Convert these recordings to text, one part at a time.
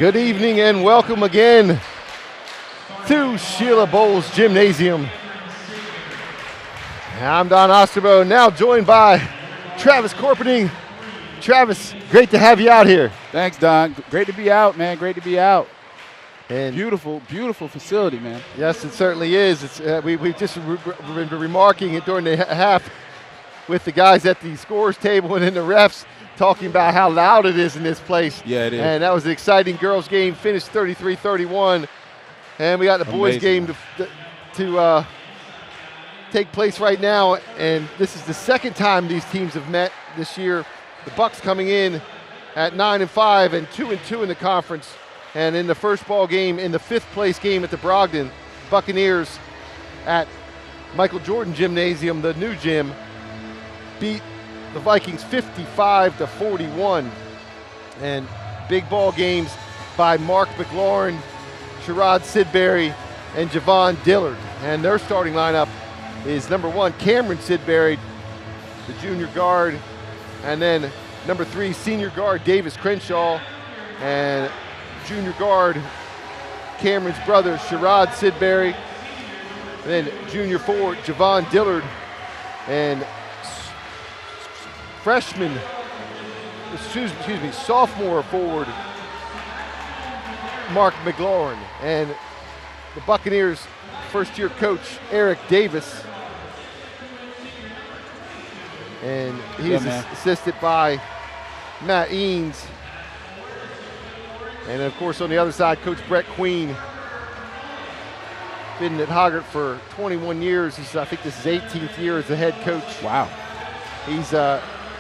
Good evening and welcome again to Sheila Bowles Gymnasium. I'm Don Osterbo, now joined by Travis Corpening. Travis, great to have you out here. Thanks, Don. Great to be out, man. Great to be out. And beautiful, beautiful facility, man. Yes, it certainly is. It's, we've just been remarking it during the half with the guys at the scores table and in the refs, talking about how loud it is in this place. Yeah, it is. And that was an exciting girls game, finished 33-31. And we got the boys game to take place right now. And this is the second time these teams have met this year. The Bucks coming in at 9-5 and 2-2 in the conference. And in the first ball game, in the fifth place game at the Brogdon, Buccaneers at Michael Jordan Gymnasium, the new gym, beat the Vikings 55-41. And big ball games by Mark McLaurin, Sherrod Sidbury, and Javon Dillard. And their starting lineup is number 1, Cameron Sidbury, the junior guard, and then number 3, senior guard Davis Crenshaw, and junior guard Cameron's brother Sherrod Sidbury, and then junior forward Javon Dillard, and sophomore forward Mark McLaurin. And the Buccaneers first-year coach Eric Davis, and he's assisted by Matt Eanes. And of course on the other side, Coach Brett Queen, been at Hoggard for 21 years. I think this is 18th year as the head coach. Wow. He's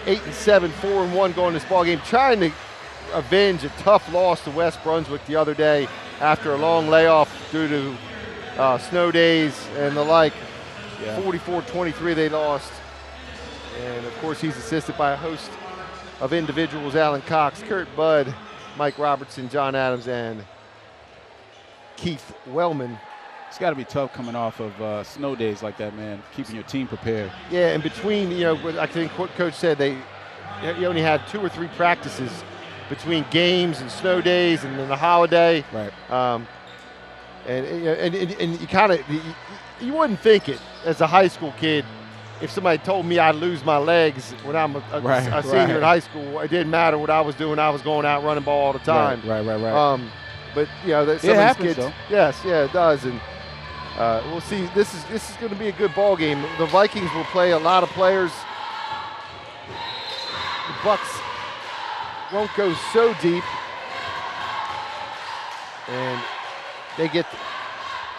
8-7, 4-1 going this ball game, trying to avenge a tough loss to West Brunswick the other day after a long layoff due to snow days and the like. Yeah. 44-23 they lost. And of course he's assisted by a host of individuals: Alan Cox, Kurt Budd, Mike Robertson, John Adams, and Keith Wellman. It's got to be tough coming off of snow days like that, man, keeping your team prepared. Yeah, and between, I think what Coach said, you only had 2 or 3 practices between games and snow days and then the holiday. Right. And you kind of, you wouldn't think it as a high school kid. If somebody told me I'd lose my legs when I'm a senior in high school, it didn't matter what I was doing. I was going out running ball all the time. Right. But some of these kids, though. Yes, it does. And we'll see. This is going to be a good ball game. The Vikings will play a lot of players. The Bucks won't go so deep, and they get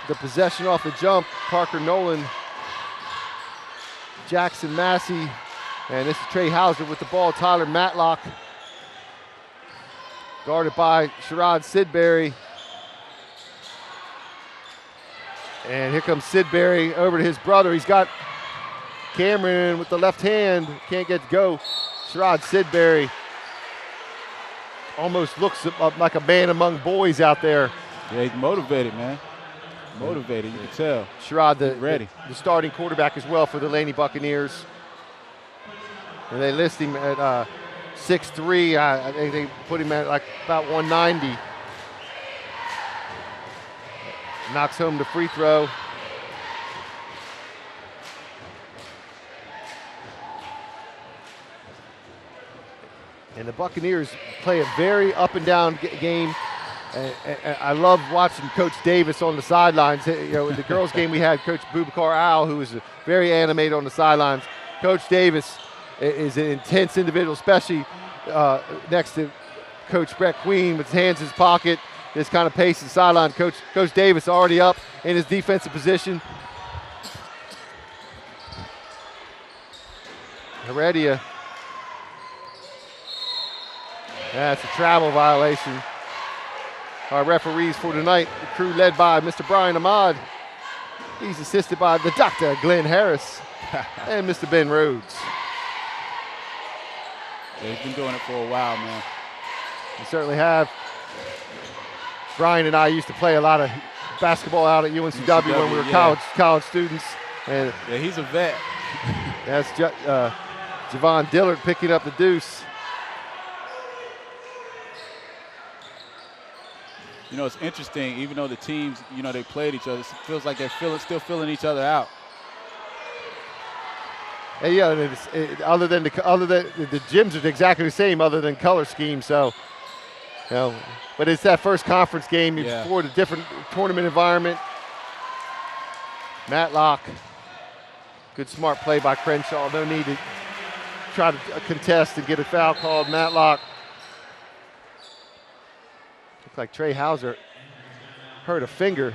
the possession off the jump. Parker Nolan, Jackson Massey, and this is Trey Hauser with the ball. Tyler Matlock, guarded by Sherrod Sidbury. And here comes Sidbury over to his brother. He's got Cameron with the left hand, can't get to go. Sherrod Sidbury almost looks like a man among boys out there. Yeah, he's motivated, man. Motivated, you can tell. Sherrod, ready. The starting quarterback as well for the Laney Buccaneers. And they list him at 6'3". I think they put him at like about 190. Knocks home the free throw. And the Buccaneers play a very up and down game. And I love watching Coach Davis on the sidelines. In the girls' game we had Coach Boubacar Al, who was very animated on the sidelines. Coach Davis is an intense individual, especially next to Coach Brett Queen with his hands in his pocket, this kind of pace and sideline. Coach Davis already up in his defensive position. Heredia. That's a travel violation. Our referees for tonight, the crew led by Mr. Brian Ahmad. He's assisted by the Dr. Glenn Harris and Mr. Ben Rhodes. Yeah, he's been doing it for a while, man. We certainly have. Brian and I used to play a lot of basketball out at UNCW when we were college students. And yeah, he's a vet. That's Javon Dillard picking up the deuce. You know, it's interesting. Even though the teams, you know, they played each other, it feels like they're still feeling each other out. And yeah, other than the gyms are exactly the same, other than color scheme. So, you know, but it's that first conference game before the different tournament environment. Matlock, good smart play by Crenshaw. No need to try to contest and get a foul called. Matlock. Looks like Trey Hauser hurt a finger.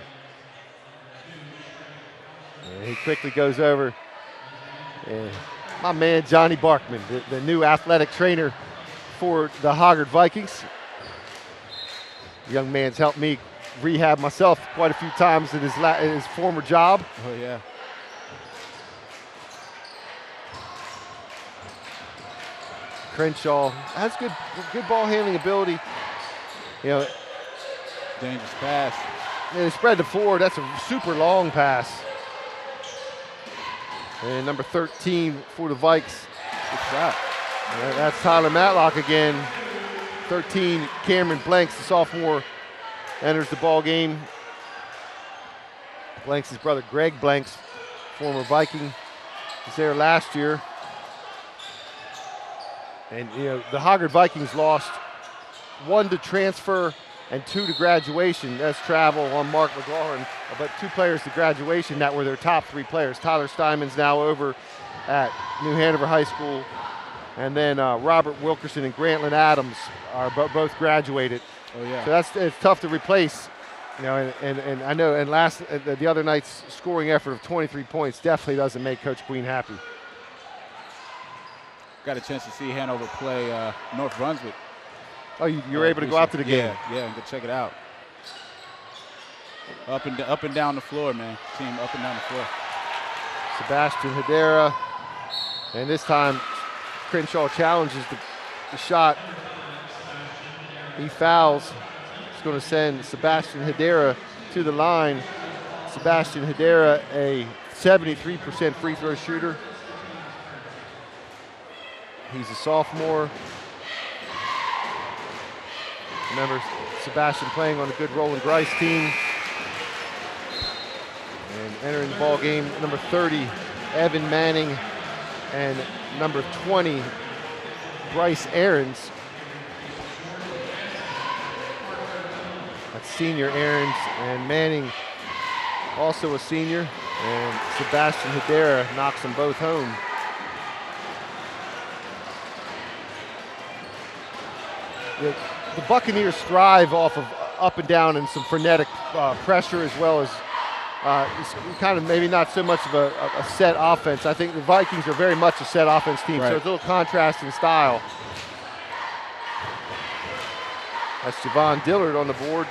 And he quickly goes over. And my man Johnny Barkman, the new athletic trainer for the Hoggard Vikings. The young man's helped me rehab myself quite a few times in his former job. Oh, yeah. Crenshaw has good ball handling ability. You know, dangerous pass. They spread the floor. That's a super long pass. And number 13 for the Vikes. Good shot. That's Tyler Matlock again. 13, Cameron Blanks, the sophomore, enters the ball game. Blanks' brother Greg Blanks, former Viking, was there last year. And you know, the Hoggard Vikings lost 1 to transfer and 2 to graduation. That's travel on Mark McLaurin, but 2 players to graduation that were their top 3 players. Tyler Steinman's now over at New Hanover High School. And then Robert Wilkerson and Grantland Adams are both graduated. Oh yeah. So it's tough to replace, you know. And I know. And the other night's scoring effort of 23 points definitely doesn't make Coach Queen happy. Got a chance to see Hanover play North Brunswick. Oh, you were able to go out to the game? Yeah, and go check it out. Up and down the floor, man. Team up and down the floor. Sebastian Hedera, and this time Crenshaw challenges the shot. He fouls. It's going to send Sebastian Hedera to the line. Sebastian Hedera, a 73% free throw shooter. He's a sophomore. Remember, Sebastian playing on a good Roland Grice team. And entering the ball game, number 30, Evan Manning, and number 20, Bryce Aarons. That's senior Aarons, and Manning, also a senior, and Sebastian Hedera knocks them both home. The Buccaneers thrive off of up and down and some frenetic pressure, as well as kind of maybe not so much of a set offense. I think the Vikings are very much a set offense team, right. So it's a little contrast in style. That's Javon Dillard on the board.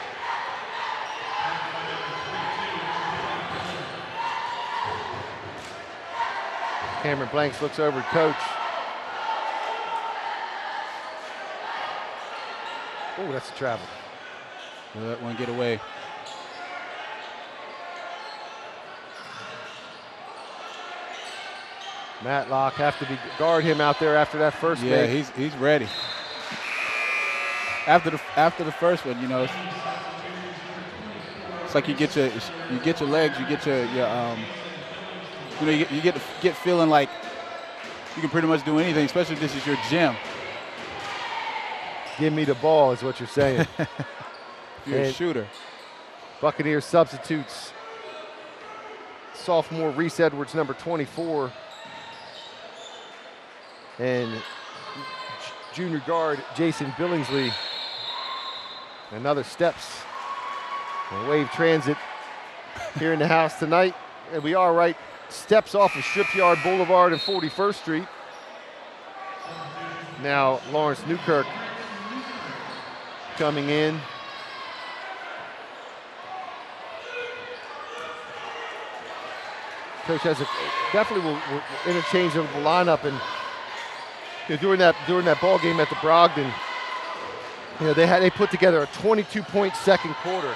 Cameron Blanks looks over at coach. Oh, that's a travel. Let one get away. Matlock have to guard him out there after that first make. Yeah, he's ready. After the first one, you know, it's like you get your legs, you get your you know, you get feeling like you can pretty much do anything, especially if this is your gym. Give me the ball is what you're saying. You're a shooter. Buccaneers substitutes sophomore Reese Edwards, number 24, and junior guard Jason Billingsley. Another steps. And Wave Transit here in the house tonight. And we are right steps off of Stripyard Boulevard and 41st Street. Now Lawrence Newkirk coming in. Coach has definitely will interchange the lineup, and you know, during that ball game at the Brogdon, you know, they put together a 22-point second quarter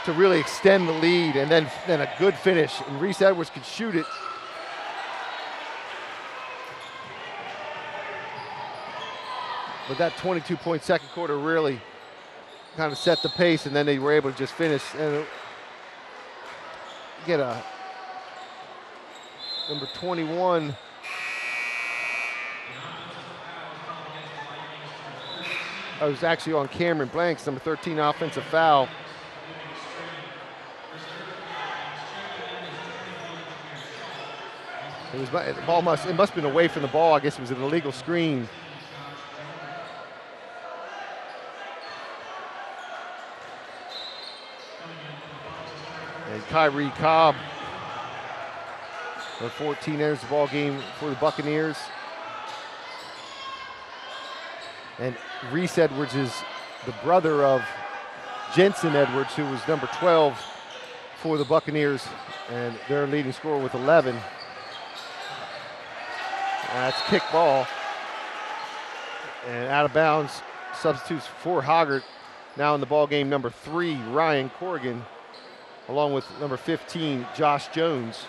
to really extend the lead, and then a good finish, and Reese Edwards could shoot it. But that 22-point second quarter really kind of set the pace, and then they were able to just finish and get a number 21. I was actually on Cameron Blanks, number 13 offensive foul. It must have been away from the ball. I guess it was an illegal screen. And Kyrie Cobb, number 14, enters the ball game for the Buccaneers. And Reese Edwards is the brother of Jensen Edwards, who was number 12 for the Buccaneers, and their leading scorer with 11. That's kick ball. And out of bounds, substitutes for Hoggard. Now in the ball game, number 3, Ryan Corrigan, along with number 15, Josh Jones.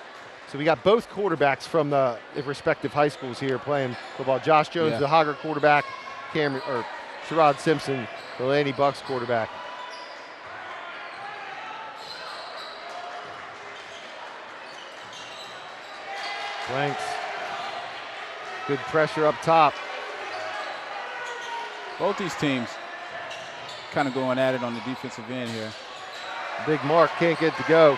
So we got both quarterbacks from the respective high schools here playing football. Josh Jones, the Hoggard quarterback, Sherrod Simpson, the Laney Bucks quarterback. Blanks. Good pressure up top. Both these teams kind of going at it on the defensive end here. Big Mark can't get it to go.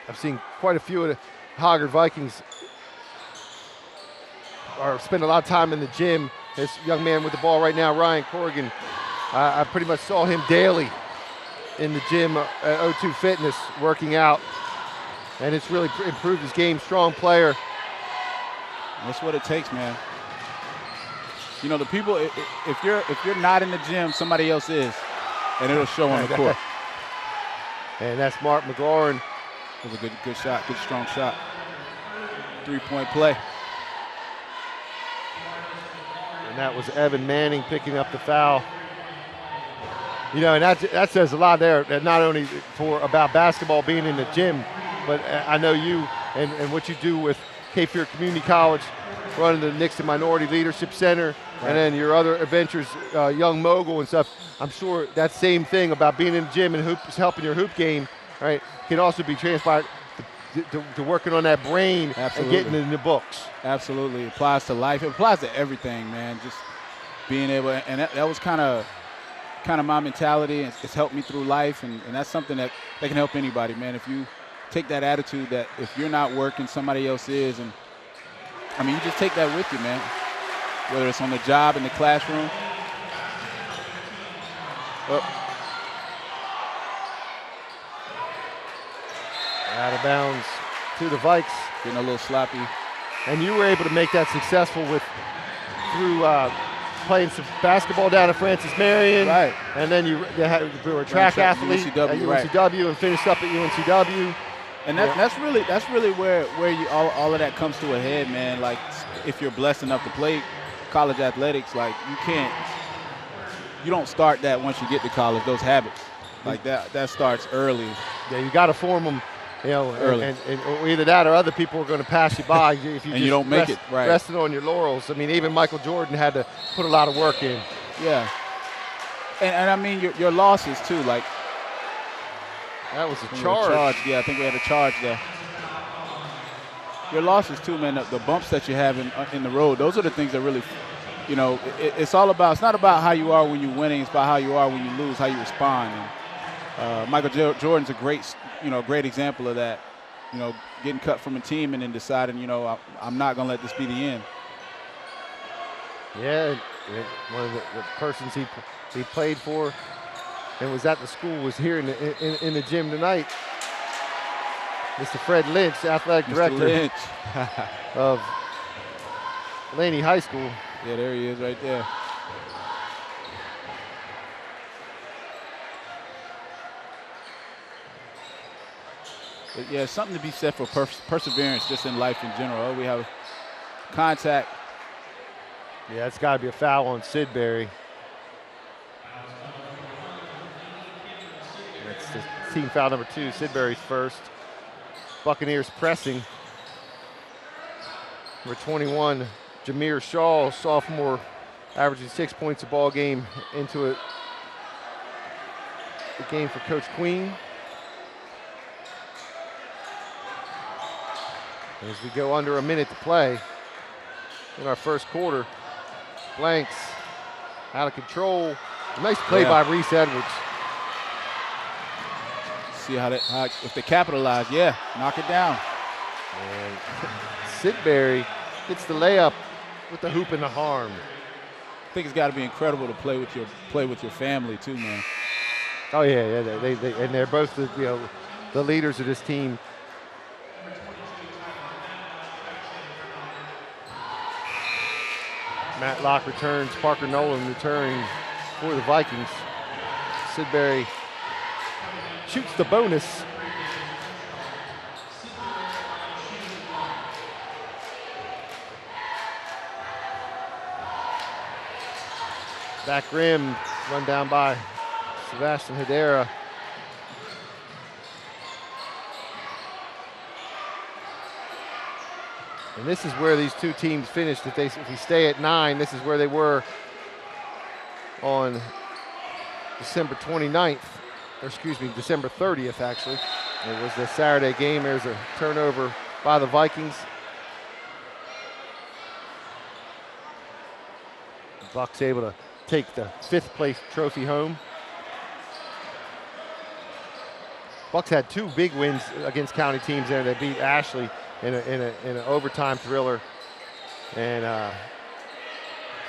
I've seen quite a few of the Hoggard Vikings spend a lot of time in the gym. This young man with the ball right now, Ryan Corrigan, I pretty much saw him daily in the gym at O2 Fitness working out, and it's really improved his game. Strong player. That's what it takes, man. You know, the people, if you're not in the gym, somebody else is, and it'll show on the court. And that's Mark McLaurin. It was a good shot, good strong shot. 3-point play. And that was Evan Manning picking up the foul. You know, and that says a lot there, that not only about basketball being in the gym, but I know you and what you do with Cape Fear Community College, running the Nixon Minority Leadership Center, and then your other adventures, Young Mogul and stuff. I'm sure that same thing about being in the gym and helping your hoop game, right, can also be transpired to working on that brain. Absolutely. And getting in the books. Absolutely. It applies to life. It applies to everything, man. Just being able, and that was kind of my mentality. It's helped me through life, and that's something that can help anybody, man. If you take that attitude that if you're not working, somebody else is, and I mean, you just take that with you, man. Whether it's on the job, in the classroom. Out of bounds to the Vikes. Getting a little sloppy. And you were able to make that successful through playing some basketball down at Francis Marion. Right. And then you were a track athlete UNCW, at UNCW, and finished up at UNCW. And that's really where all of that comes to a head, man. Like, if you're blessed enough to play college athletics, like, you don't start that once you get to college, those habits. Like, that starts early. Yeah, you got to form them, you know, early. And either that or other people are going to pass you by if you and you don't make it, right. Resting on your laurels. I mean, even Michael Jordan had to put a lot of work in. Yeah. And I mean, your losses, too, like. That was a charge. Yeah, I think we had a charge there. Your losses, too, man, the bumps that you have in the road, those are the things that really, you know, it's all about, it's not about how you are when you're winning, it's about how you are when you lose, how you respond. And Michael Jordan's a great example of that, you know, getting cut from a team and then deciding, you know, I'm not going to let this be the end. Yeah, one of the persons he played for and was at the school was here in the gym tonight. Mr. Fred Lynch, athletic director of Laney High School. Yeah, there he is right there. But yeah, something to be said for perseverance just in life in general. We have contact. Yeah, it's got to be a foul on Sidbury. That's the team foul number 2, Sidbury's first. Buccaneers pressing. Number 21, Jameer Shaw, sophomore, averaging 6 points a ball game into it. The game for Coach Queen. As we go under a minute to play in our first quarter, Blanks out of control. A nice play by Reese Edwards. See how if they capitalize, knock it down. And Sidbury gets the layup with the hoop and the harm. I think it's got to be incredible to play with your family too, man. Oh yeah. They and they're both the leaders of this team. Matt Locke returns. Parker Nolan returning for the Vikings. Sidbury shoots the bonus. Back rim, run down by Sebastian Hedera. And this is where these two teams finished. If we stay at 9, this is where they were on December 29th, or excuse me, December 30th, actually. It was the Saturday game. There's a turnover by the Vikings. The Bucks able to take the 5th place trophy home. Bucks had 2 big wins against county teams there. They beat Ashley in an overtime thriller, and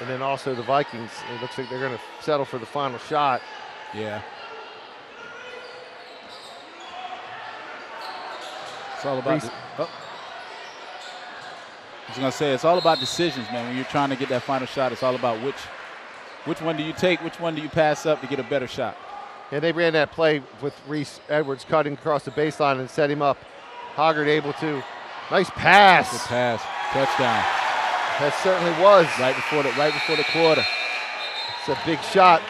then also the Vikings. It looks like they're going to settle for the final shot. Yeah. It's all about. I was going to say, it's all about decisions, man. When you're trying to get that final shot, it's all about which one do you take, which one do you pass up to get a better shot. Yeah, they ran that play with Reese Edwards cutting across the baseline and set him up. Hoggard able to. Nice pass. Good pass. Touchdown. That certainly was. Right before the quarter. It's a big shot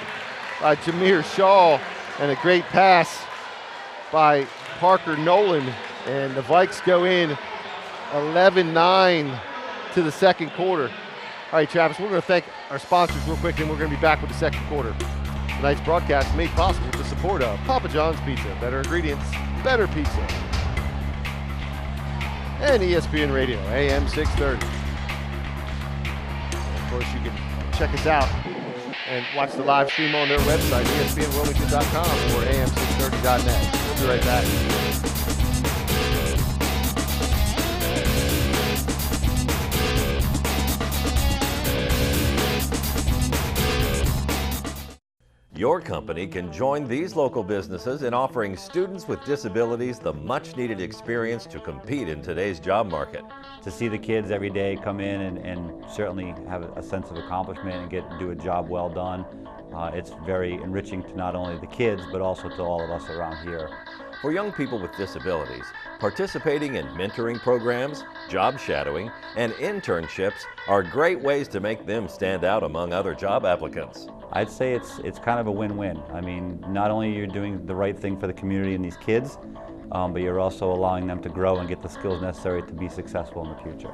by Jameer Shaw and a great pass by Parker Nolan. And the Vikes go in 11-9 to the second quarter. All right, Travis, we're going to thank our sponsors real quick, and we're going to be back with the second quarter. Tonight's broadcast made possible with the support of Papa John's Pizza, better ingredients, better pizza. And ESPN Radio, AM 630. And of course, you can check us out and watch the live stream on their website, espnwilmington.com or am630.net. We'll be right back. Your company can join these local businesses in offering students with disabilities the much-needed experience to compete in today's job market. To see the kids every day come in and certainly have a sense of accomplishment and do a job well done, it's very enriching to not only the kids but also to all of us around here. For young people with disabilities, participating in mentoring programs, job shadowing, and internships are great ways to make them stand out among other job applicants. I'd say it's kind of a win-win. I mean, not only are you doing the right thing for the community and these kids, but you're also allowing them to grow and get the skills necessary to be successful in the future.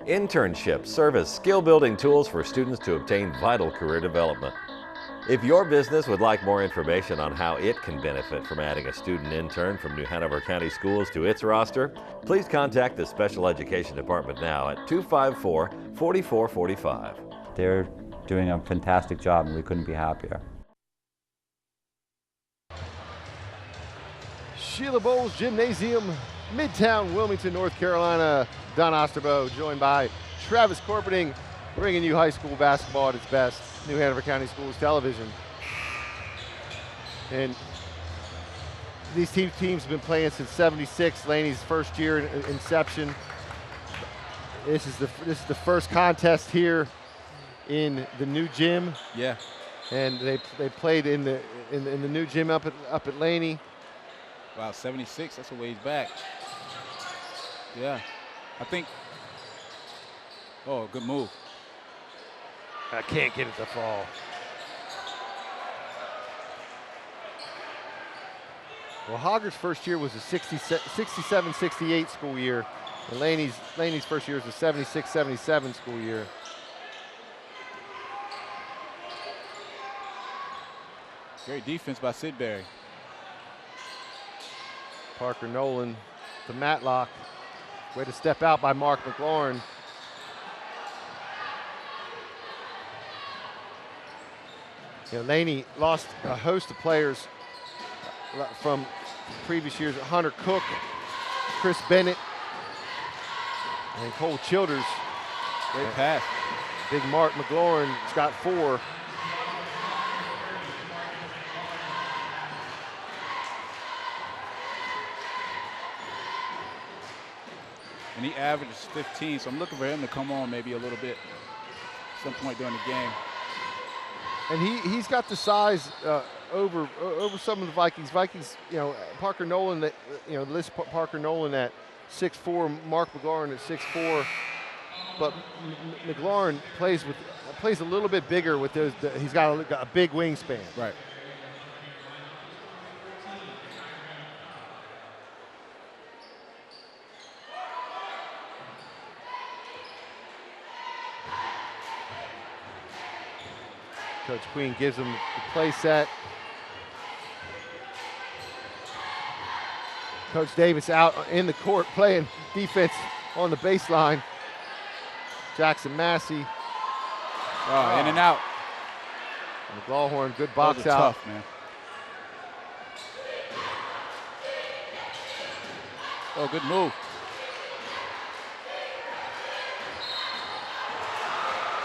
Internships serve as skill-building tools for students to obtain vital career development. If your business would like more information on how it can benefit from adding a student intern from New Hanover County Schools to its roster, please contact the Special Education Department now at 254-4445. They're doing a fantastic job and we couldn't be happier. Sheila Bowles Gymnasium, Midtown, Wilmington, North Carolina. Don Osterbo joined by Travis Corpening, bringing you high school basketball at its best. New Hanover County Schools television. And these teams have been playing since '76, Laney's first year in inception. This is the first contest here in the new gym. Yeah. And they played in the new gym up at Laney. Wow, 76, that's a ways back. Yeah. I think, oh, good move. I can't get it to fall. Well, Hoggard's first year was a 67-68 school year, and Laney's first year was a 76-77 school year. Great defense by Sidbury. Parker Nolan to Matlock. Way to step out by Mark McLaurin. You know, Laney lost a host of players from previous years. Hunter Cook, Chris Bennett, and Cole Childers. Great pass. Big Mark McLaurin's got 4. And he averages 15, so I'm looking for him to come on maybe a little bit at some point during the game. And he's got the size over some of the Vikings. Vikings, you know, Parker Nolan, that you know, list Parker Nolan at 6'4", Mark McLaurin at 6'4", but McLaurin plays a little bit bigger with those. He's got a big wingspan. Right. Coach Queen gives him the play set. Coach Davis out in the court playing defense on the baseline. Jackson Massey. Oh, in and out. McLawhorn, good box out. Tough, man. Oh, good move.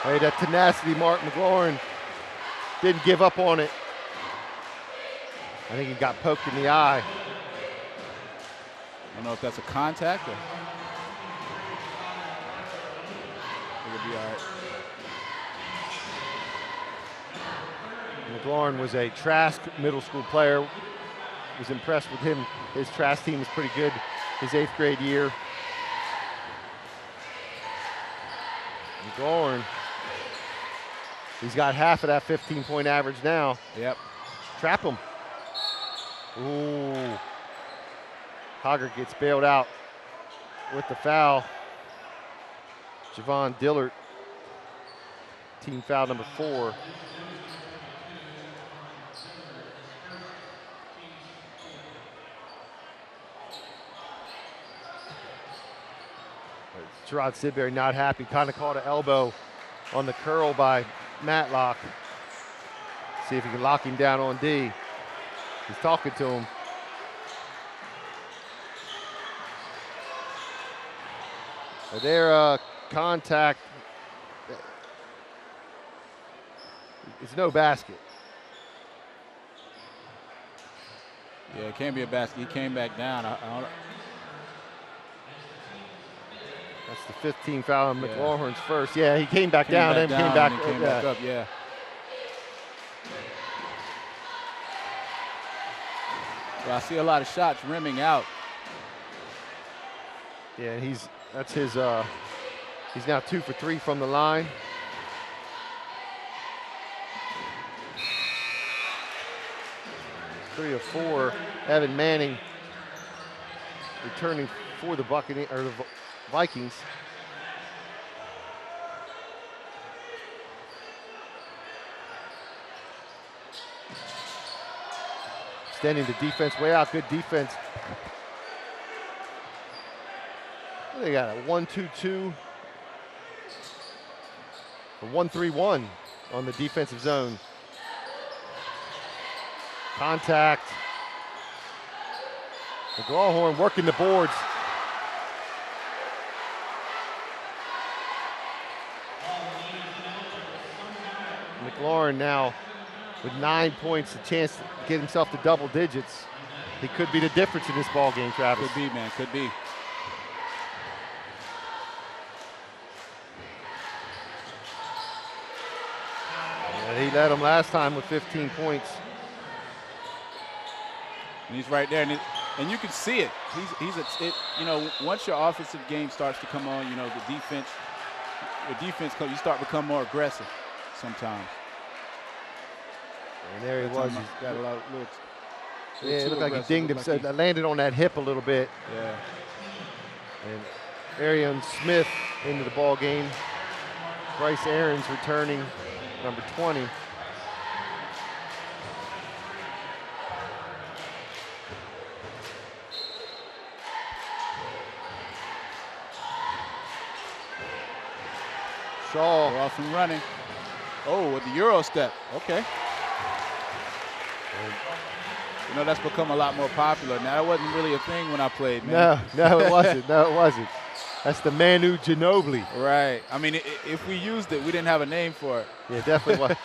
Hey, that tenacity, Mark McLaurin. Didn't give up on it. I think he got poked in the eye. I don't know if that's a contact or. It'll be all right. McLaurin was a Trask middle school player. Was impressed with him. His Trask team was pretty good his 8th grade year. McLaurin. He's got half of that 15-point average now. Yep. Trap him. Ooh. Hoggard gets bailed out with the foul. Javon Dillard, team foul number 4. Gerard Sidbury not happy, kind of caught an elbow on the curl by Matlock. See if he can lock him down on D. He's talking to him. Their contact, it's no basket. Yeah, it can't be a basket. He came back down. That's the 15th foul on McLaughlin's first. Yeah, he came back down, then came back up, yeah. Well, I see a lot of shots rimming out. Yeah, that's his, he's now 2 for 3 from the line. Three of 4. Evan Manning returning for the Vikings. Extending the defense way out, good defense. They got a 1-2-2, a 1-3-1 on the defensive zone. Contact. McLawhorn working the boards. McLaurin now with 9 points, a chance to get himself to double digits. He could be the difference in this ball game, Travis. Could be, man, could be. Yeah, he led him last time with 15 points. And he's right there, and you can see it. You know, once your offensive game starts to come on, you know, the defense, you start to become more aggressive sometimes. And there he was. He's got a lot of little. Yeah, it looked like he dinged himself. Landed on that hip a little bit. Yeah. And Arion Smith into the ball game. Bryce Aarons returning, number 20. Shaw. Go off and running. Oh, with the Euro step. Okay. You know, that's become a lot more popular. Now, that wasn't really a thing when I played, man. No, it wasn't. No, it wasn't. That's the Manu Ginobili. Right. I mean, if we used it, we didn't have a name for it. Yeah, definitely was.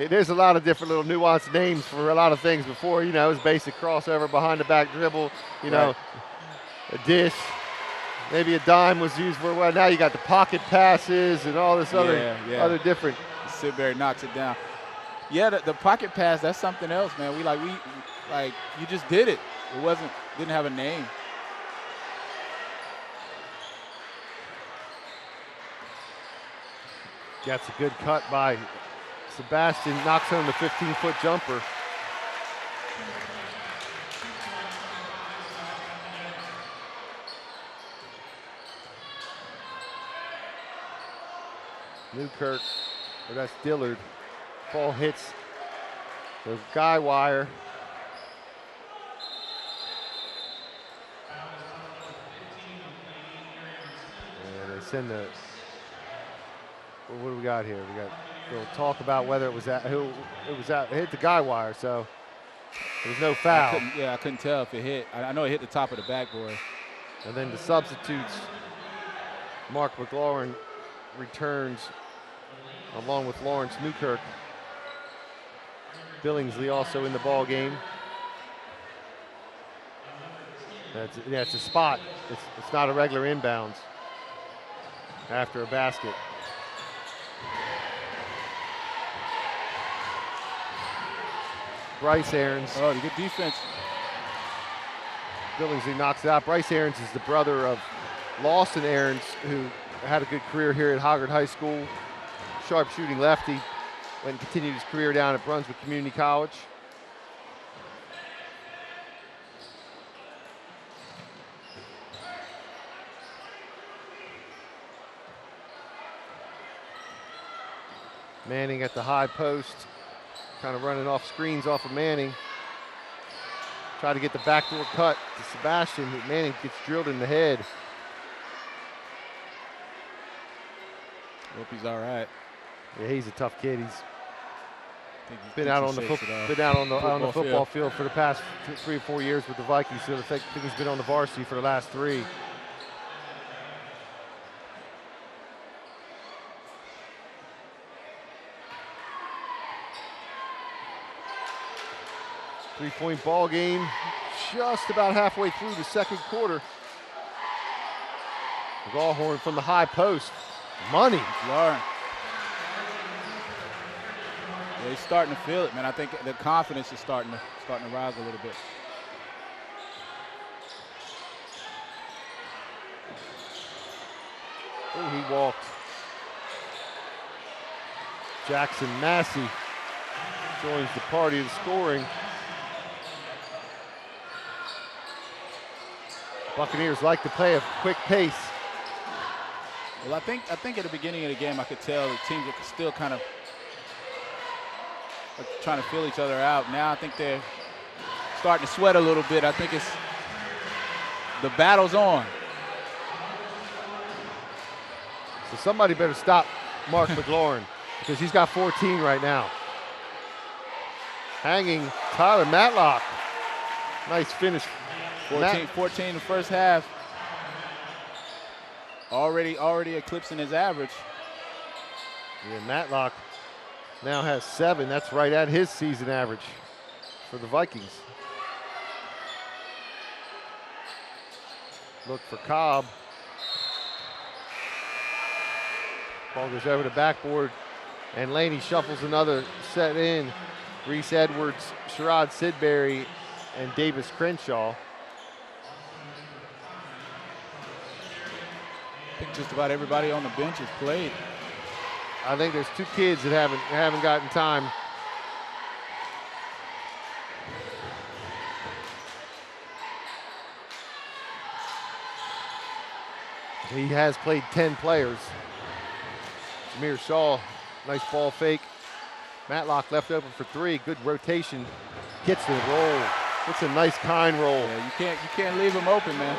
There's a lot of different little nuanced names for a lot of things before. You know, it was basic crossover, behind the back dribble, you know, a dish. Maybe a dime was used for well. Now you got the pocket passes and all this other different. Sidbury knocks it down. Yeah, the pocket pass, that's something else, man. We you just did it. It didn't have a name. Gets a good cut by Sebastian, knocks home the 15-foot jumper. Newkirk, or that's Dillard. Ball hits the guy wire. And they send the, what do we got here? We got a little talk about whether it was it hit the guy wire, so there was no foul. I couldn't tell if it hit. I know it hit the top of the backboard. And then the substitutes, Mark McLaurin returns along with Lawrence Newkirk. Billingsley also in the ball game. It's a spot. It's not a regular inbounds after a basket. Bryce Aarons. Oh, good defense. Billingsley knocks it out. Bryce Aarons is the brother of Lawson Aarons, who had a good career here at Hoggard High School. Sharp shooting lefty. Went and continued his career down at Brunswick Community College. Manning at the high post, kind of running off screens off of Manning. Try to get the backdoor cut to Sebastian. Manning gets drilled in the head. Hope he's all right. Yeah, he's a tough kid. He's been out on the football field for the past 3 or 4 years with the Vikings. So I think he's been on the varsity for the last 3. Three-point ball game, just about halfway through the second quarter. Gallhorn from the high post. Money. Lauren. Yeah, he's starting to feel it, man. I think the confidence is starting to rise a little bit. Oh, he walked. Jackson Massey joins the party of scoring. Buccaneers like to play a quick pace. Well, I think at the beginning of the game, I could tell the teams were still kind of trying to feel each other out. Now I think they're starting to sweat a little bit. I think the battle's on. So somebody better stop Mark McLaurin because he's got 14 right now. Hanging Tyler Matlock. Nice finish. 14 in the first half. Already eclipsing his average. Yeah, Matlock now has 7. That's right at his season average for the Vikings. Look for Cobb. Ball goes over the backboard, and Laney shuffles another set in. Reese Edwards, Sherrod Sidbury, and Davis Crenshaw. I think just about everybody on the bench has played. I think there's 2 kids that haven't gotten time. He has played 10 players. Jameer Shaw, nice ball fake. Matlock left open for 3. Good rotation. Gets the roll. It's a nice kind roll. Yeah, you can't leave him open, man.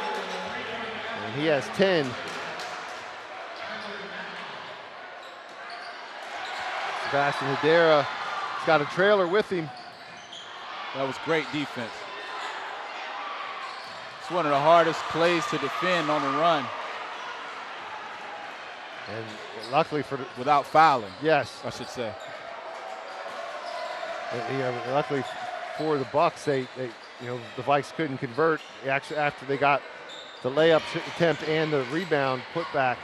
And he has 10. Sebastian Hedera has got a trailer with him. That was great defense. It's one of the hardest plays to defend on the run. And luckily for without fouling. Yes, I should say. Luckily for the Bucks, they the Vikes couldn't convert. Actually, after they got the layup attempt and the rebound put back.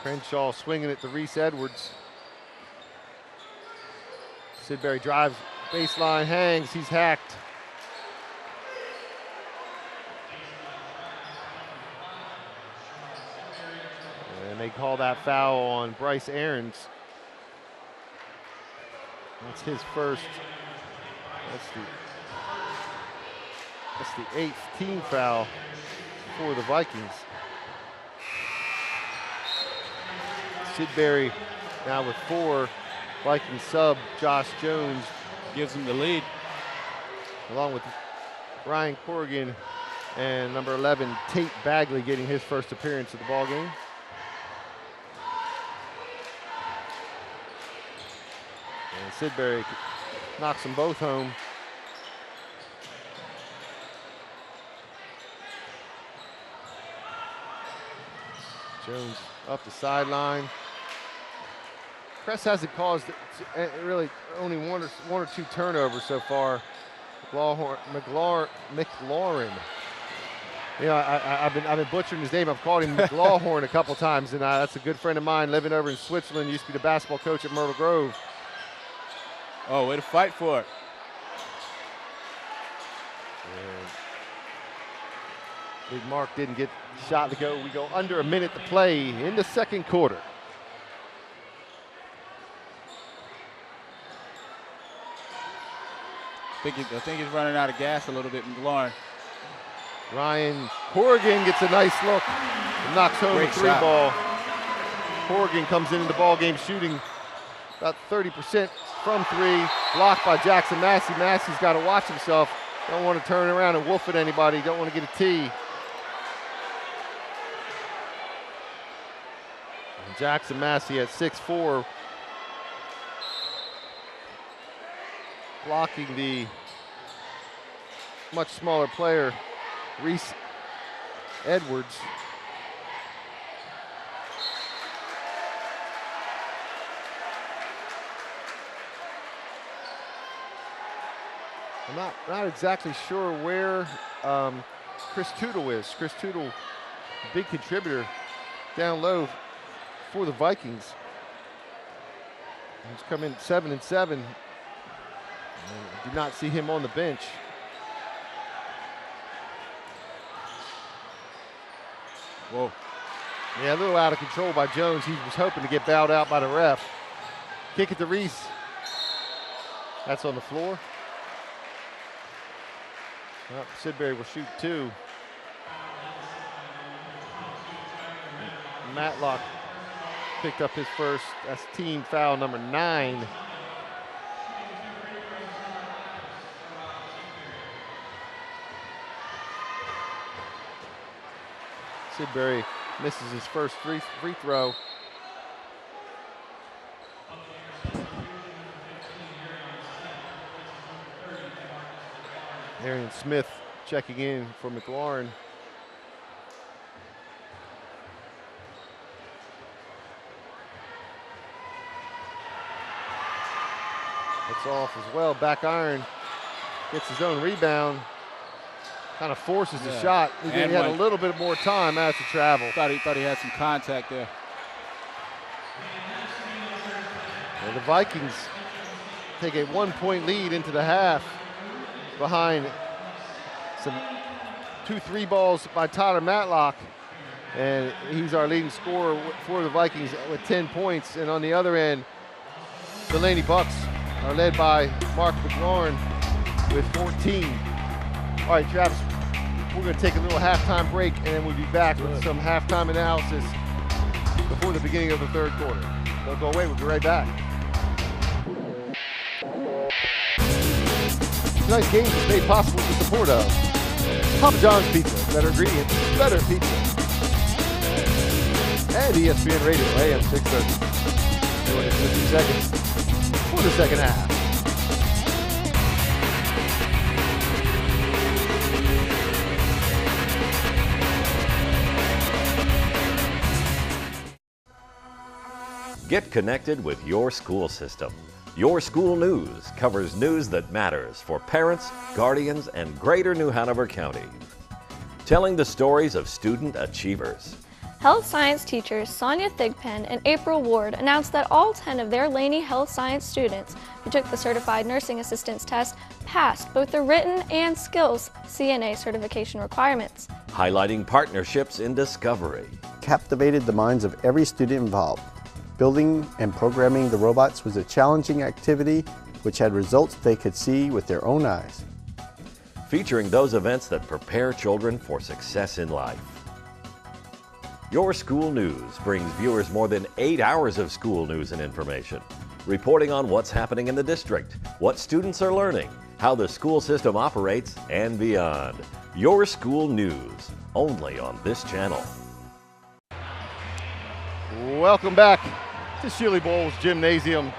Crenshaw swinging it to Reese Edwards. Sidbury drives, baseline, hangs, he's hacked. And they call that foul on Bryce Aarons. That's his first. That's the 8th team foul for the Vikings. Sidbury now with 4. Vikings sub Josh Jones gives him the lead, along with Ryan Corrigan and number 11 Tate Bagley getting his first appearance of the ball game. And Sidbury knocks them both home. Jones up the sideline. Press hasn't caused really only one or two turnovers so far. McLaurin. I've been butchering his name. I've called him McLawhorn a couple times, and that's a good friend of mine living over in Switzerland. Used to be the basketball coach at Myrtle Grove. Oh, way to fight for it. And Big Mark didn't get the shot to go. We go under a minute to play in the second quarter. I think he's running out of gas a little bit, McLaurin. Ryan Corrigan gets a nice look and knocks home a 3 ball. Corrigan comes into the ball game shooting about 30% from 3, blocked by Jackson Massey. Massey's got to watch himself. Don't want to turn around and wolf at anybody. Don't want to get a tee. And Jackson Massey at 6'4", blocking the much smaller player, Reese Edwards. I'm not exactly sure where Chris Tootle is. Chris Tootle, big contributor down low for the Vikings. He's come in 7-7. Did not see him on the bench. Whoa. Yeah, a little out of control by Jones. He was hoping to get bowed out by the ref. Kick it to Reese. That's on the floor. Well, Sidbury will shoot 2. Matlock picked up his first. That's team foul number 9. Sidbury misses his first free throw. Arian Smith checking in for McLaurin. It's off as well. Back iron gets his own rebound. Kind of forces the shot. He had a little bit more time as to travel. Thought he had some contact there. And the Vikings take a 1-point lead into the half behind some 2 3 balls by Tyler Matlock. And he's our leading scorer for the Vikings with 10 points. And on the other end, the Laney Bucks are led by Mark McLaurin with 14. All right, Travis, we're going to take a little halftime break, and then we'll be back with some halftime analysis before the beginning of the third quarter. Don't go away. We'll be right back. Tonight's game is made possible with the support of Papa John's Pizza, better ingredients, better pizza. And ESPN Radio, AM 630. Doing it in a few seconds for the second half. Get connected with your school system. Your School News covers news that matters for parents, guardians, and Greater New Hanover County. Telling the stories of student achievers. Health science teachers Sonia Thigpen and April Ward announced that all 10 of their Laney health science students who took the Certified Nursing Assistance test passed both the written and skills CNA certification requirements. Highlighting partnerships in discovery. Captivated the minds of every student involved. Building and programming the robots was a challenging activity which had results they could see with their own eyes. Featuring those events that prepare children for success in life. Your School News brings viewers more than 8 hours of school news and information, reporting on what's happening in the district, what students are learning, how the school system operates, and beyond. Your School News, only on this channel. Welcome back to Shealy Bowles Gymnasium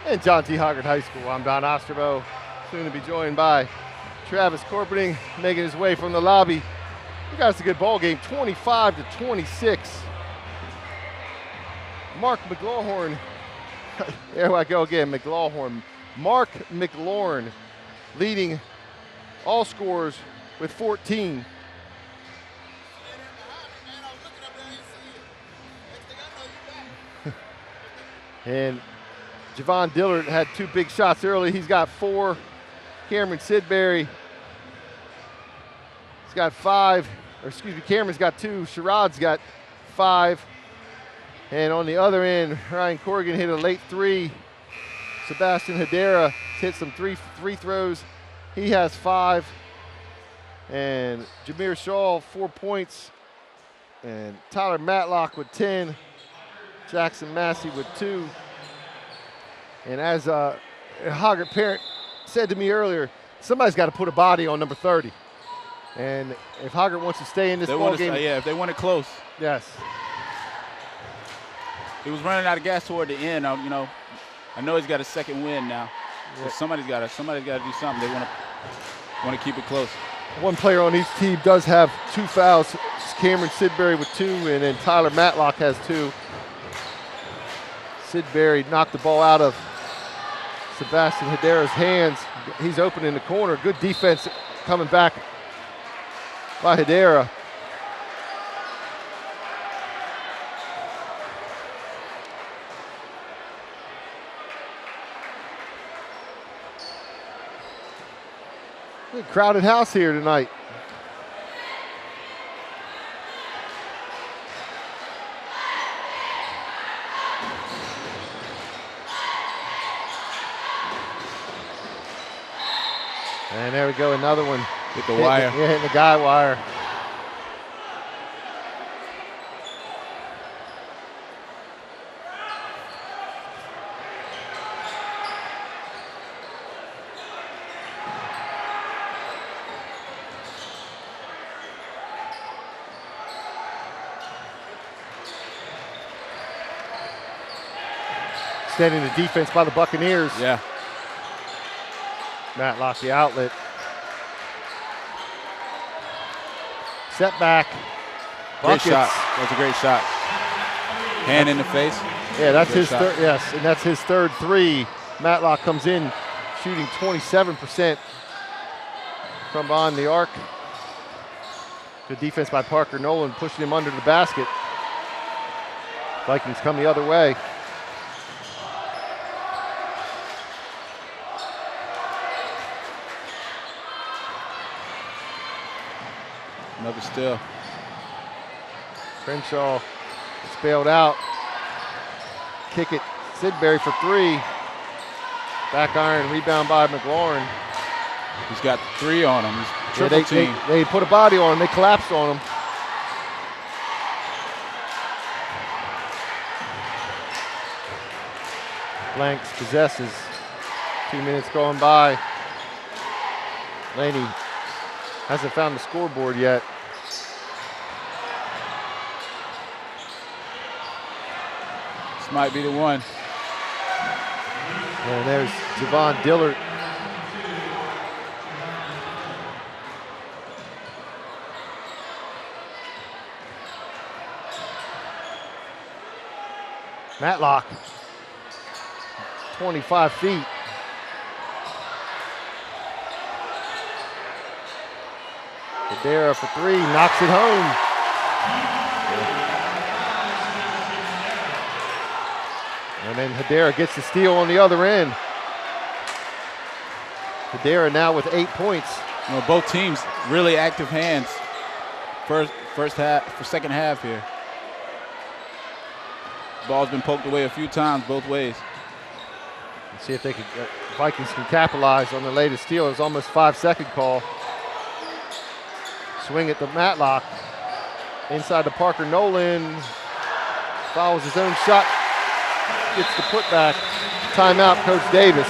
and John T. Hoggard High School. I'm Don Osterbo, soon to be joined by Travis Corpening, making his way from the lobby. You guys, a good ball game, 25-26. Mark McLawhorn, there I go again, McLawhorn. Mark McLaurin leading all scorers with 14. And Javon Dillard had 2 big shots early. He's got 4. Cameron Sidbury, he's got 5. Or excuse me, Cameron's got 2. Sherrod's got 5. And on the other end, Ryan Corrigan hit a late 3. Sebastian Hedera hit some free throws. He has 5. And Jameer Shaw, 4 points. And Tyler Matlock with 10. Jackson Massey with 2. And as a Hoggard parent said to me earlier, somebody's got to put a body on number 30. And if Hoggard wants to stay in this ball game. Yeah, if they want it close. Yes. He was running out of gas toward the end. I know he's got a second win now. So somebody's got to do something. They want to keep it close. One player on each team does have 2 fouls. Cameron Sidbury with 2, and then Tyler Matlock has 2. Sidbury knocked the ball out of Sebastian Hedera's hands. He's open in the corner. Good defense coming back by Hedera. Good crowded house here tonight. And there we go, another one. Hit the wire. Hitting the guy wire. Extending the defense by the Buccaneers. Yeah. Matlock the outlet. Setback. Great shot. That was a great shot. Hand in the face. Yeah, that's Great his third. Yes, and that's his third 3. Matlock comes in shooting 27% from behind the arc. Good defense by Parker Nolan, pushing him under the basket. Vikings come the other way. Another steal. Crenshaw is bailed out. Kick it. Sidbury for 3. Back iron, rebound by McLaurin. He's got 3 on him. He's triple team. They put a body on him. They collapsed on him. Blanks possesses. 2 minutes going by. Laney Hasn't found the scoreboard yet. This might be the one. And there's Javon Dillard. Matlock, 25 feet. Hedera for three, knocks it home. And then Hedera gets the steal on the other end. Hedera now with 8 points. You know, both teams really active hands. Second half here. Ball's been poked away a few times both ways. Let's see if they can. Vikings can capitalize on the latest steal. It was almost 5-second call. Swing at the Matlock. Inside to Parker Nolan. Fouls his own shot. Gets the putback. Timeout, Coach Davis.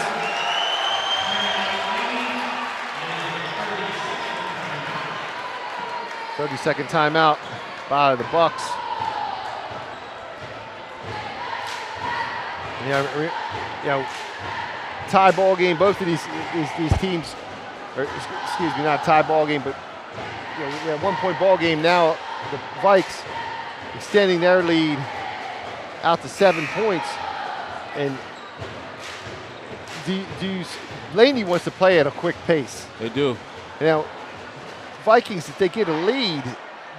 "30-second timeout by the Bucks. Tie ball game. Both of these teams, or excuse me, not tie ball game, but we have 1 point ball game now. The Vikes extending their lead out to 7 points, and Laney wants to play at a quick pace. They do. Now, Vikings, if they get a lead,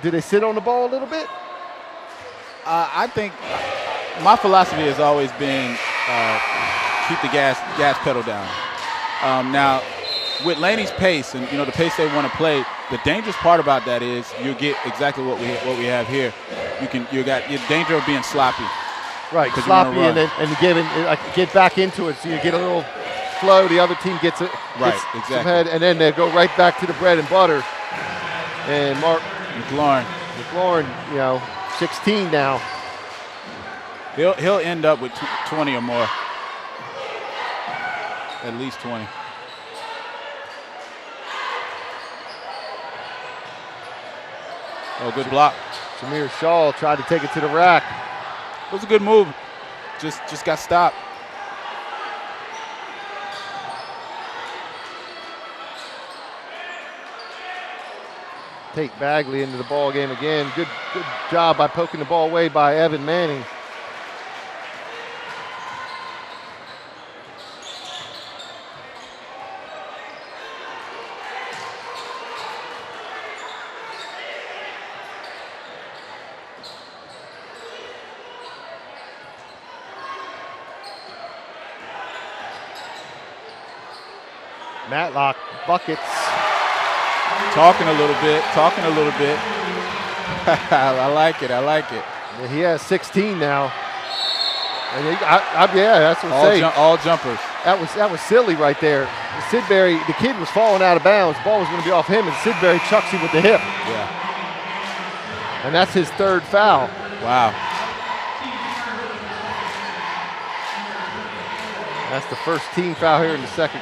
do they sit on the ball a little bit? I think my philosophy has always been keep the gas pedal down. Now, with Laney's pace and the pace they want to play, the dangerous part about that is you get exactly what we have here. You got your danger of being sloppy. Right, sloppy and get back into it, so you get a little flow. The other team gets it, right, gets exactly, some head, and then they go right back to the bread and butter. And Mark McLaurin, 16 now. He'll end up with 20 or more, at least 20. Oh, good block. Samir Shaw tried to take it to the rack. It was a good move. Just got stopped. Tate Bagley into the ball game again. Good job by poking the ball away by Evan Manning. Matlock buckets. Talking a little bit. I like it. Yeah, he has 16 now. And that's what I'm saying. All jumpers. That was silly right there. Sidbury, the kid was falling out of bounds. Ball was going to be off him, and Sidbury chucks him with the hip. Yeah. And that's his third foul. Wow. That's the first team foul here in the second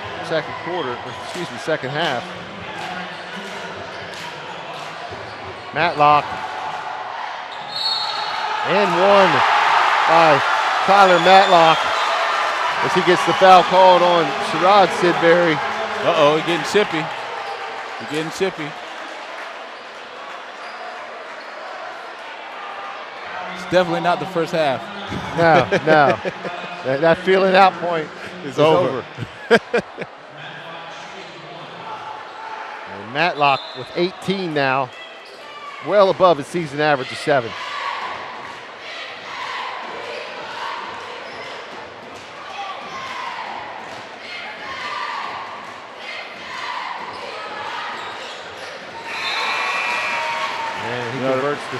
half. Matlock. And one by Tyler Matlock as he gets the foul called on Sherrod Sidbury. Uh-oh, he's getting chippy. It's definitely not the first half. No. That feeling out point is over. And Matlock with 18 now, well above his season average of 7.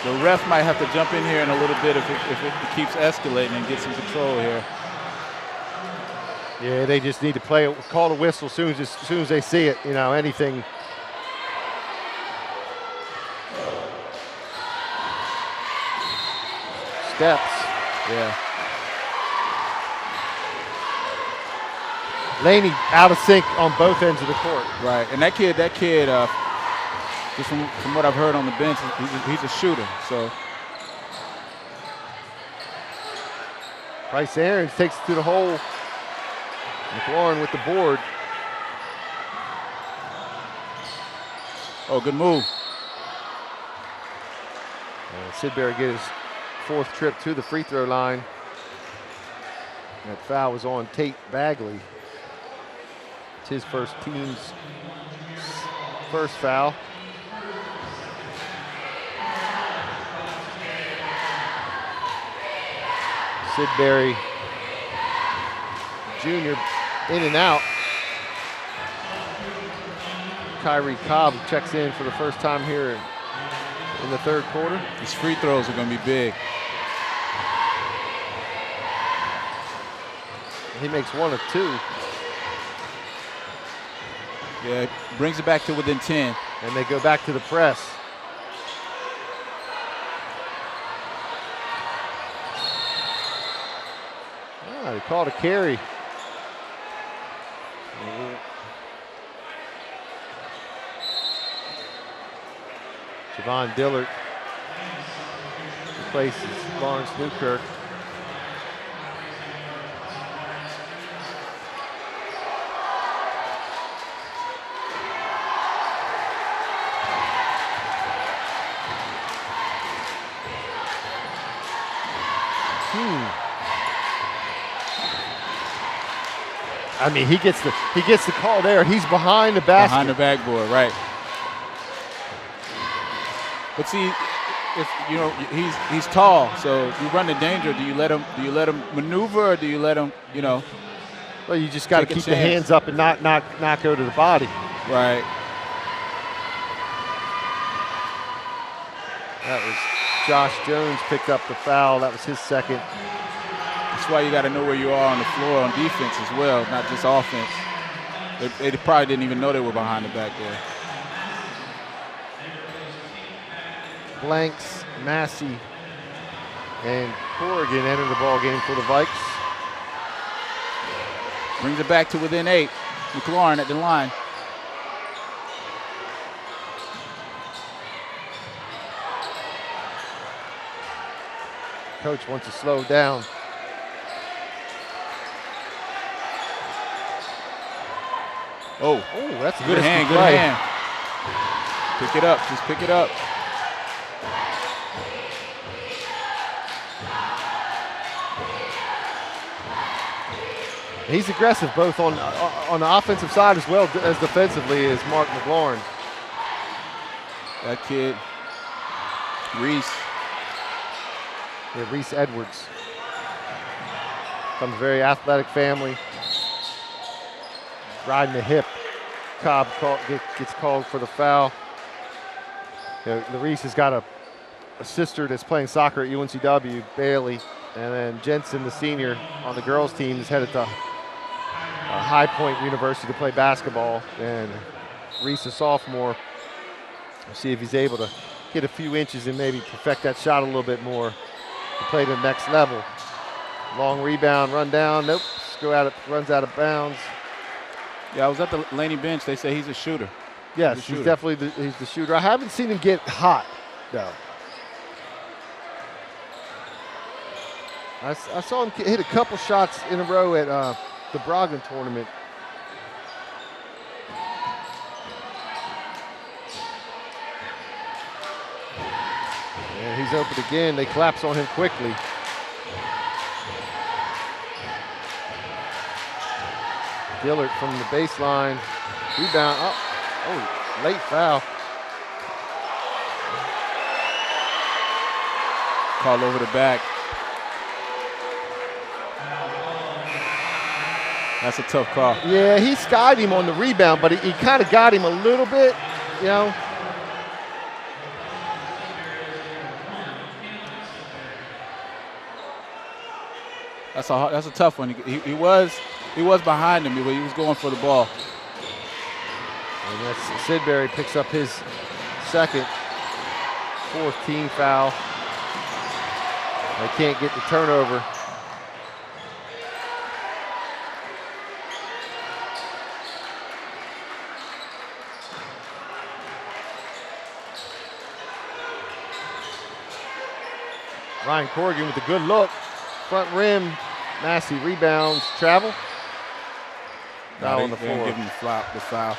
The ref might have to jump in here in a little bit if it keeps escalating and get some control here. Yeah, they just need to call the whistle as soon as they see it. Anything. Steps. Yeah. Laney out of sync on both ends of the court. Right, and that kid Just from what I've heard on the bench, he's a shooter. So Bryce Aarons takes it to the hole. McLaurin with the board. Oh, good move. And Sidbury gets his 4th trip to the free throw line. That foul was on Tate Bagley. It's his team's first foul. Sidbury Jr. in and out. Kyrie Cobb checks in for the first time here in the 3rd quarter. His free throws are going to be big. He makes 1 of 2. Yeah, brings it back to within 10. And they go back to the press. They called a carry. Javon Dillard replaces Lawrence Newkirk. I mean, he gets the call there. He's behind the basket. Behind the backboard, right. But see, if you know he's tall, so you run the danger. Do you let him maneuver, or do you let him, you know? Well, you just got to keep the hands up and not go to the body. Right. That was Josh Jones picked up the foul. That was his 2nd. That's why you got to know where you are on the floor on defense as well, not just offense. They probably didn't even know they were behind the back there. Blanks, Massey, and Corrigan enter the ball game for the Vikes. Brings it back to within 8. McLaurin at the line. Coach wants to slow down. Oh, that's a good hand, good hand. Pick it up, just pick it up. He's aggressive both on the offensive side as well as defensively as Mark McLaurin. That kid, Reese. Yeah, Reese Edwards. From a very athletic family. Riding the hip. Cobb gets called for the foul. You know, Reese has got a sister that's playing soccer at UNCW, Bailey. And then Jensen, the senior on the girls' team, is headed to High Point University to play basketball. And Reese, a sophomore, we'll see if he's able to get a few inches and maybe perfect that shot a little bit more to play to the next level. Long rebound, run down, nope, runs out of bounds. Yeah, I was at the Laney bench. They say he's a shooter. Yes, he's definitely he's the shooter. I haven't seen him get hot, though. I saw him hit a couple shots in a row at the Brogdon tournament. And he's open again. They collapse on him quickly. Dillard from the baseline. Rebound. Oh, late foul. Call over the back. That's a tough call. Yeah, he skied him on the rebound, but he kind of got him a little bit, you know. That's a tough one. He was behind him, but he was going for the ball. And that's Sidbury picks up his second, 4th team foul. They can't get the turnover. Ryan Corrigan with a good look. Front rim. Massey rebounds. Travel. Foul on the floor. Give him the foul.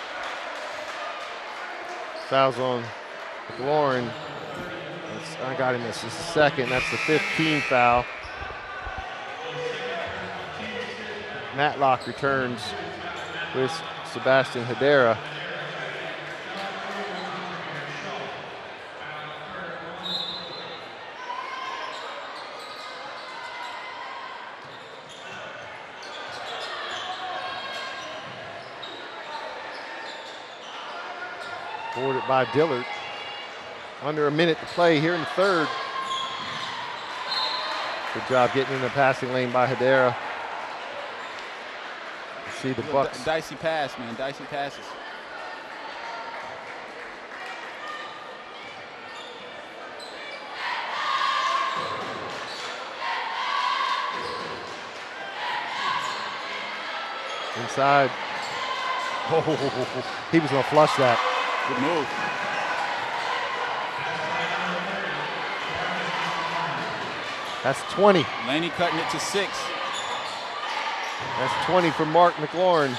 Fouls on McLaurin. I got him. This is the second. That's the 15th foul. Matlock returns with Sebastian Hedera. Forwarded by Dillard. Under a minute to play here in the third. Good job getting in the passing lane by Hedera. See the Bucks. Dicey pass, man. Dicey passes. Inside. Oh, he was going to flush that. Good move. That's 20. Laney cutting it to 6. That's 20 for Mark McLaurin.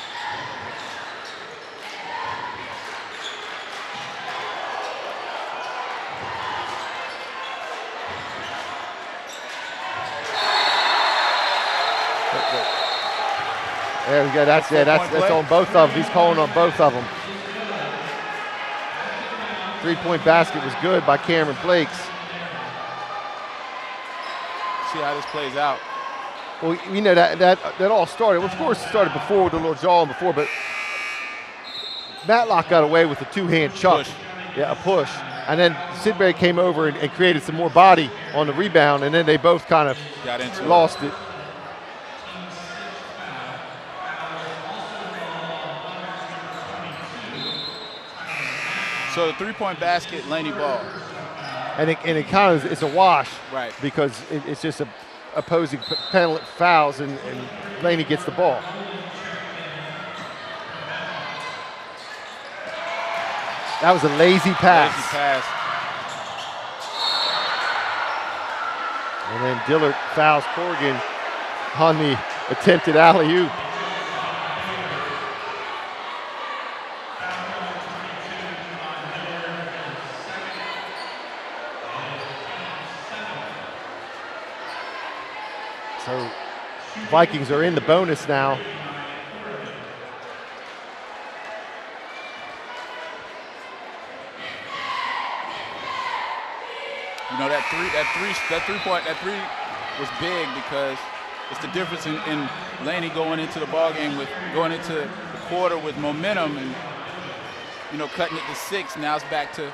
There we go. That's it. That's on both of them. He's calling on both of them. 3-point basket was good by Cameron Blakes. See how this plays out. Well, you know that all started. Well, of course, it started before with a little jaw and before, but Matlock got away with a two-hand chuck. Push. Yeah, a push. And then Sidbury came over and created some more body on the rebound, and then they both kind of lost it. So the 3-point basket, Laney ball. And it kind of it's a wash, right? Because it's just a opposing penalty fouls, and Laney gets the ball. That was a lazy pass. Lazy pass. And then Dillard fouls Corrigan on the attempted alley-oop. So Vikings are in the bonus now. You know, that three was big because it's the difference in Laney going into the ball game going into the quarter with momentum and, you know, cutting it to 6. Now it's back to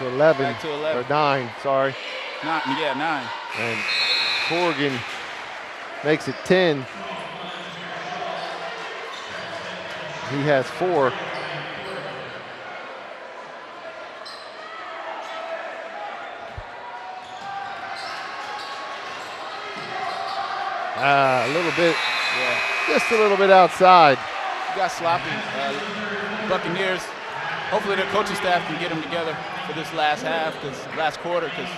11. Or 9, sorry. 9. And Corrigan makes it 10. He has 4. A little bit, just a little bit outside. You got sloppy. Buccaneers, hopefully their coaching staff can get them together for this last quarter, because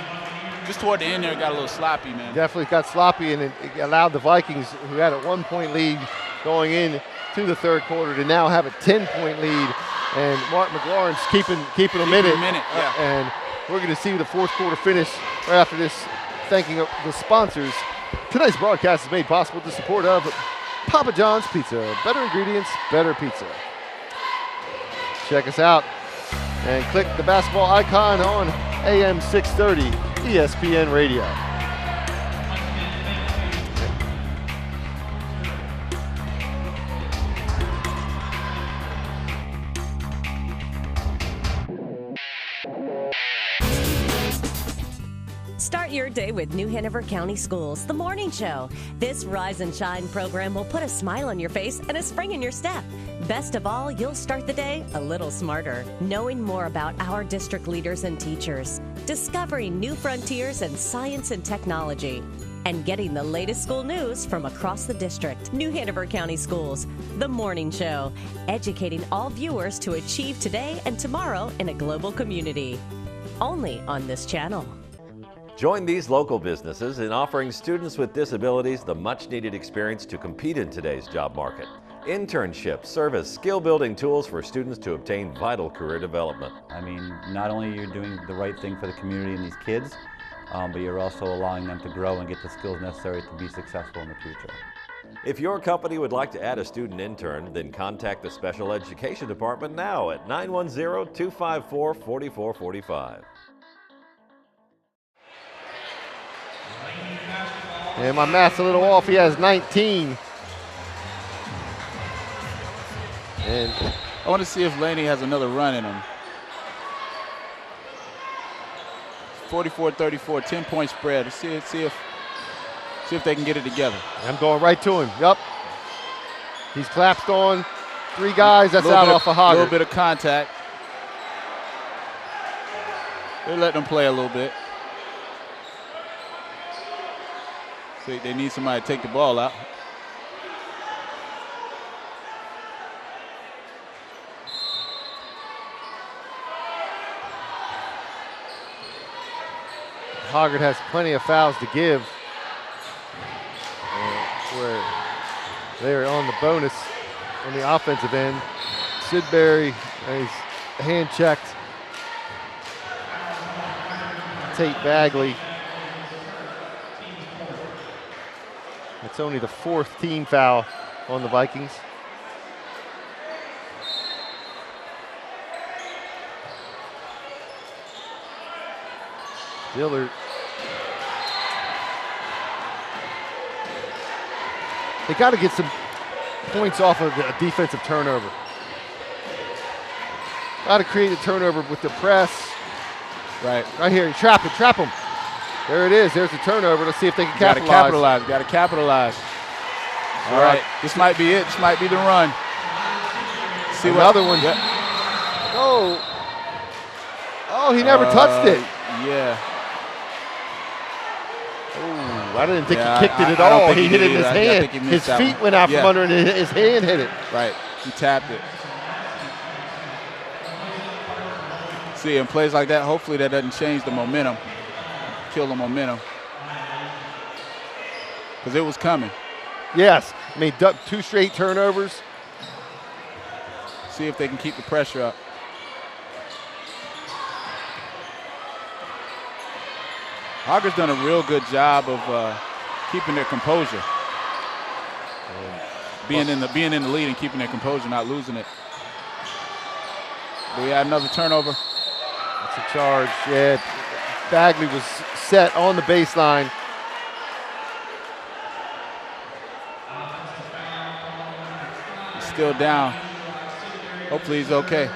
just toward the end there, it got a little sloppy, man. Definitely got sloppy, and it allowed the Vikings, who had a 1-point lead going in to the third quarter, to now have a 10-point lead. And Mark McLaurin's keeping them in it. Yeah. And we're going to see the fourth quarter finish right after this. Thanking the sponsors. Tonight's broadcast is made possible with the support of Papa John's Pizza. Better ingredients, better pizza. Check us out and click the basketball icon on AM 630 ESPN Radio. Start your day with New Hanover County Schools, the morning show. This Rise and Shine program will put a smile on your face and a spring in your step. Best of all, you'll start the day a little smarter, knowing more about our district leaders and teachers, discovering new frontiers in science and technology, and getting the latest school news from across the district. New Hanover County Schools, the morning show, educating all viewers to achieve today and tomorrow in a global community. Only on this channel. Join these local businesses in offering students with disabilities the much-needed experience to compete in today's job market. Internships serve as skill-building tools for students to obtain vital career development. I mean, not only are you doing the right thing for the community and these kids, but you're also allowing them to grow and get the skills necessary to be successful in the future. If your company would like to add a student intern, then contact the Special Education Department now at 910-254-4445. And my math's a little off. He has 19. And I want to see if Laney has another run in him. 44-34, 10-point spread. See if they can get it together. I'm going right to him. Yup. He's collapsed on 3 guys. That's out off of Hoggard. A little bit of contact. They're letting them play a little bit. So they need somebody to take the ball out. Hoggard has plenty of fouls to give. Where they're on the bonus on the offensive end. Sidbury, he's hand checked. Tate Bagley. It's only the 4th team foul on the Vikings. Dillard. They got to get some points off of a defensive turnover. Got to create a turnover with the press. Right here, trap him. There it is. There's the turnover. Let's see if they can capitalize. Got to capitalize. All right, this might be it. This might be the run. See another one. Yep. Oh, he never touched it. Yeah. I didn't think he kicked it at all. He hit it in his hand. His feet went out from under and his hand hit it. Right, he tapped it. See, in plays like that, hopefully that doesn't change the momentum, kill the momentum. Because it was coming. Yes, I mean, 2 straight turnovers. See if they can keep the pressure up. Hoggard's done a real good job of keeping their composure, being in the lead and keeping their composure, not losing it. Do we have another turnover? That's a charge. Yeah, Bagley was set on the baseline. He's still down. Hopefully he's okay.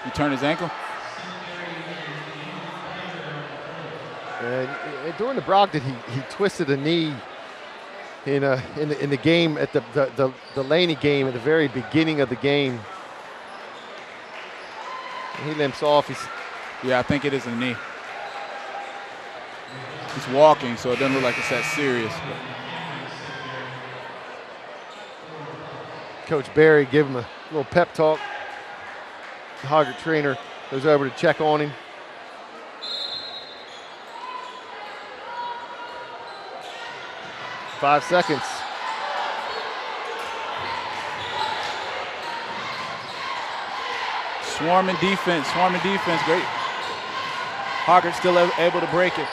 He turned his ankle. During the Brogdon, he twisted a knee in the game at the Laney game at the very beginning of the game. He limps off. Yeah, I think it is a knee. He's walking, so it doesn't look like it's that serious. Coach Barry gave him a little pep talk. The Hoggard trainer goes over to check on him. Five seconds. Swarming defense, great. Hoggard still able to break it.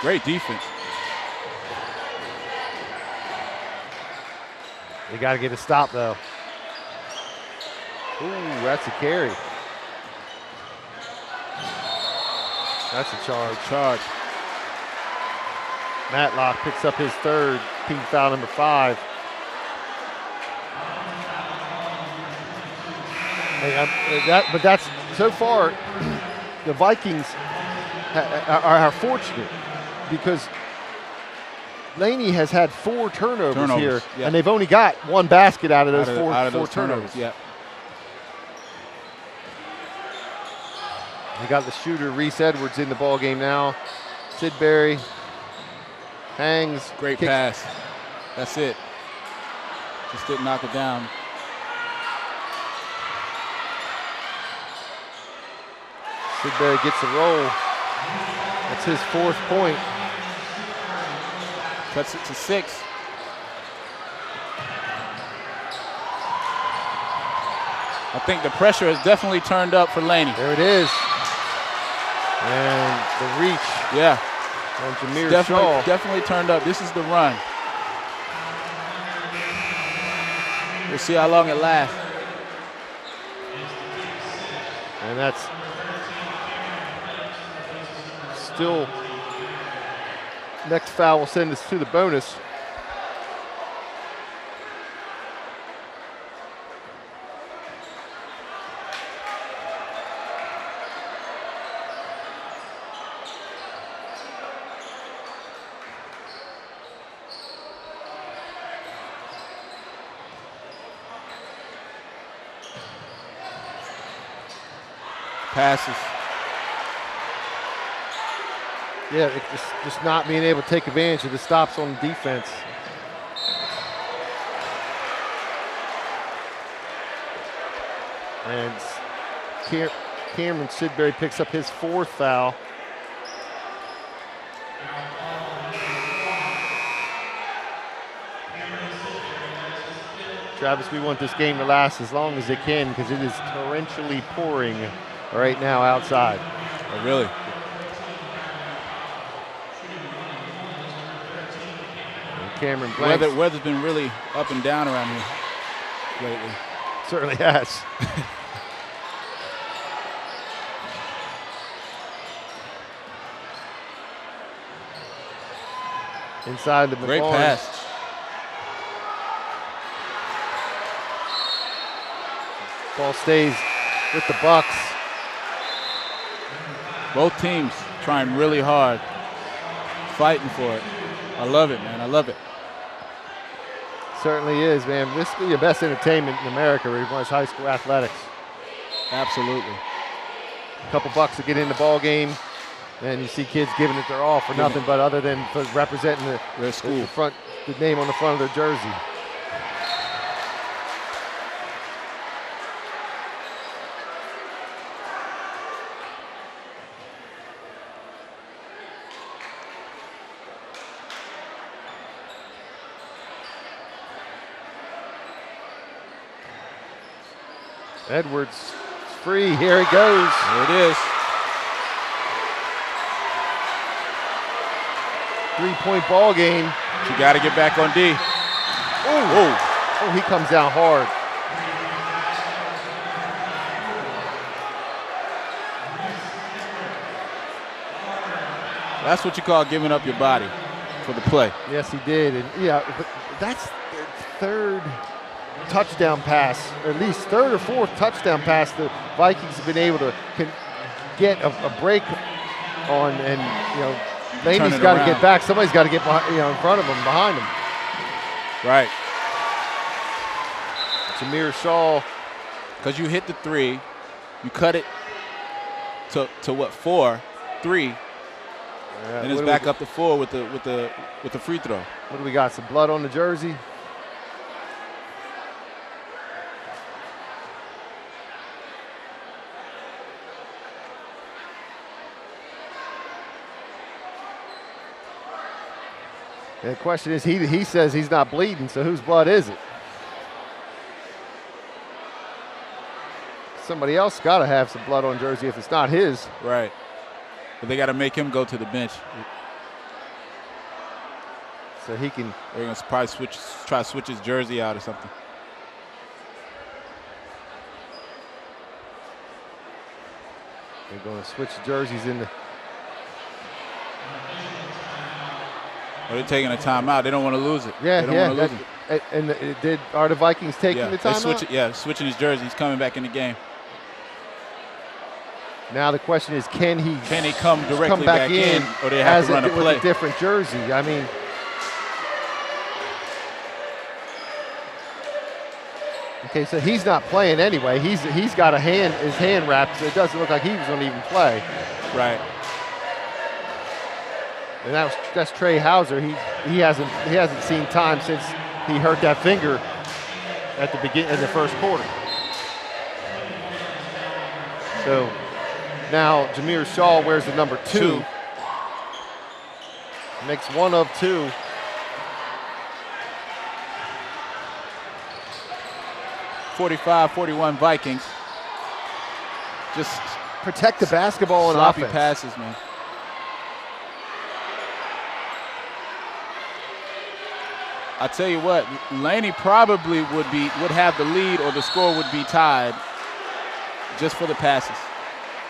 Great defense. They got to get a stop, though. Ooh, that's a carry. That's a charge. Matlock picks up his 3rd, team foul number 5. But that's so far. The Vikings are fortunate because Laney has had 4 turnovers here, and they've only got 1 basket out of those four turnovers. Yeah. They got the shooter Reese Edwards in the ball game now. Sidbury Hangs. Great pass. That's it. Just didn't knock it down. Sidbury gets a roll. That's his 4th point. Cuts it to 6. I think the pressure has definitely turned up for Laney. There it is. And the reach. Yeah. On Jameer Shaw. Definitely turned up. This is the run. We'll see how long it lasts. And that's still, next foul will send us to the bonus. Passes. Yeah, just not being able to take advantage of the stops on the defense. And Cameron Sidbury picks up his 4th foul. Travis, we want this game to last as long as it can because it is torrentially pouring right now outside. Oh, really? Cameron Blanks. Weather's been really up and down around here lately. Certainly has. Inside the McLaurin. Great pass. Ball stays with the Bucks. Both teams trying really hard, fighting for it. I love it, man. I love it. Certainly is, man. This will be your best entertainment in America where you watch high school athletics. Absolutely. A couple bucks to get in the ball game, and you see kids giving it their all for nothing but other than for representing their school, the name on the front of their jersey. Edwards free. Here he goes. There it is. 3-point ball game. You got to get back on D. Oh, he comes down hard. That's what you call giving up your body for the play. Yes, he did. And yeah, but that's the 3rd touchdown pass, or at least 3rd or 4th touchdown pass the Vikings have been able to get a break on, and Laney's got to get back. Somebody's got to get in front of him, behind him. Right. Jameer Shaw. Because you hit the 3, you cut it to what, 4, 3, and it's back up to 4 with the free throw. What do we got? Some blood on the jersey. The question is, he says he's not bleeding, so whose blood is it? Somebody else got to have some blood on jersey if it's not his. Right. But they got to make him go to the bench. So he can. They're going to probably try to switch his jersey out or something. They're going to switch jerseys in the. They're taking a timeout. They don't want to lose it. Yeah, they don't want to lose it. And are the Vikings taking the timeout? Switching his jersey. He's coming back in the game. Now the question is, can he come directly back in, or they have to run a play with a different jersey? I mean, okay, so he's not playing anyway. He's got his hand wrapped, so it doesn't look like he was going to even play. Right. And that's Trey Hauser. He hasn't seen time since he hurt that finger at the beginning in the first quarter. So now Jameer Shaw wears the number 2. Makes 1 of 2. (45-41) Vikings. Just protect the basketball and sloppy offense. passes, man. I tell you what, Laney probably would have the lead, or the score would be tied, just for the passes.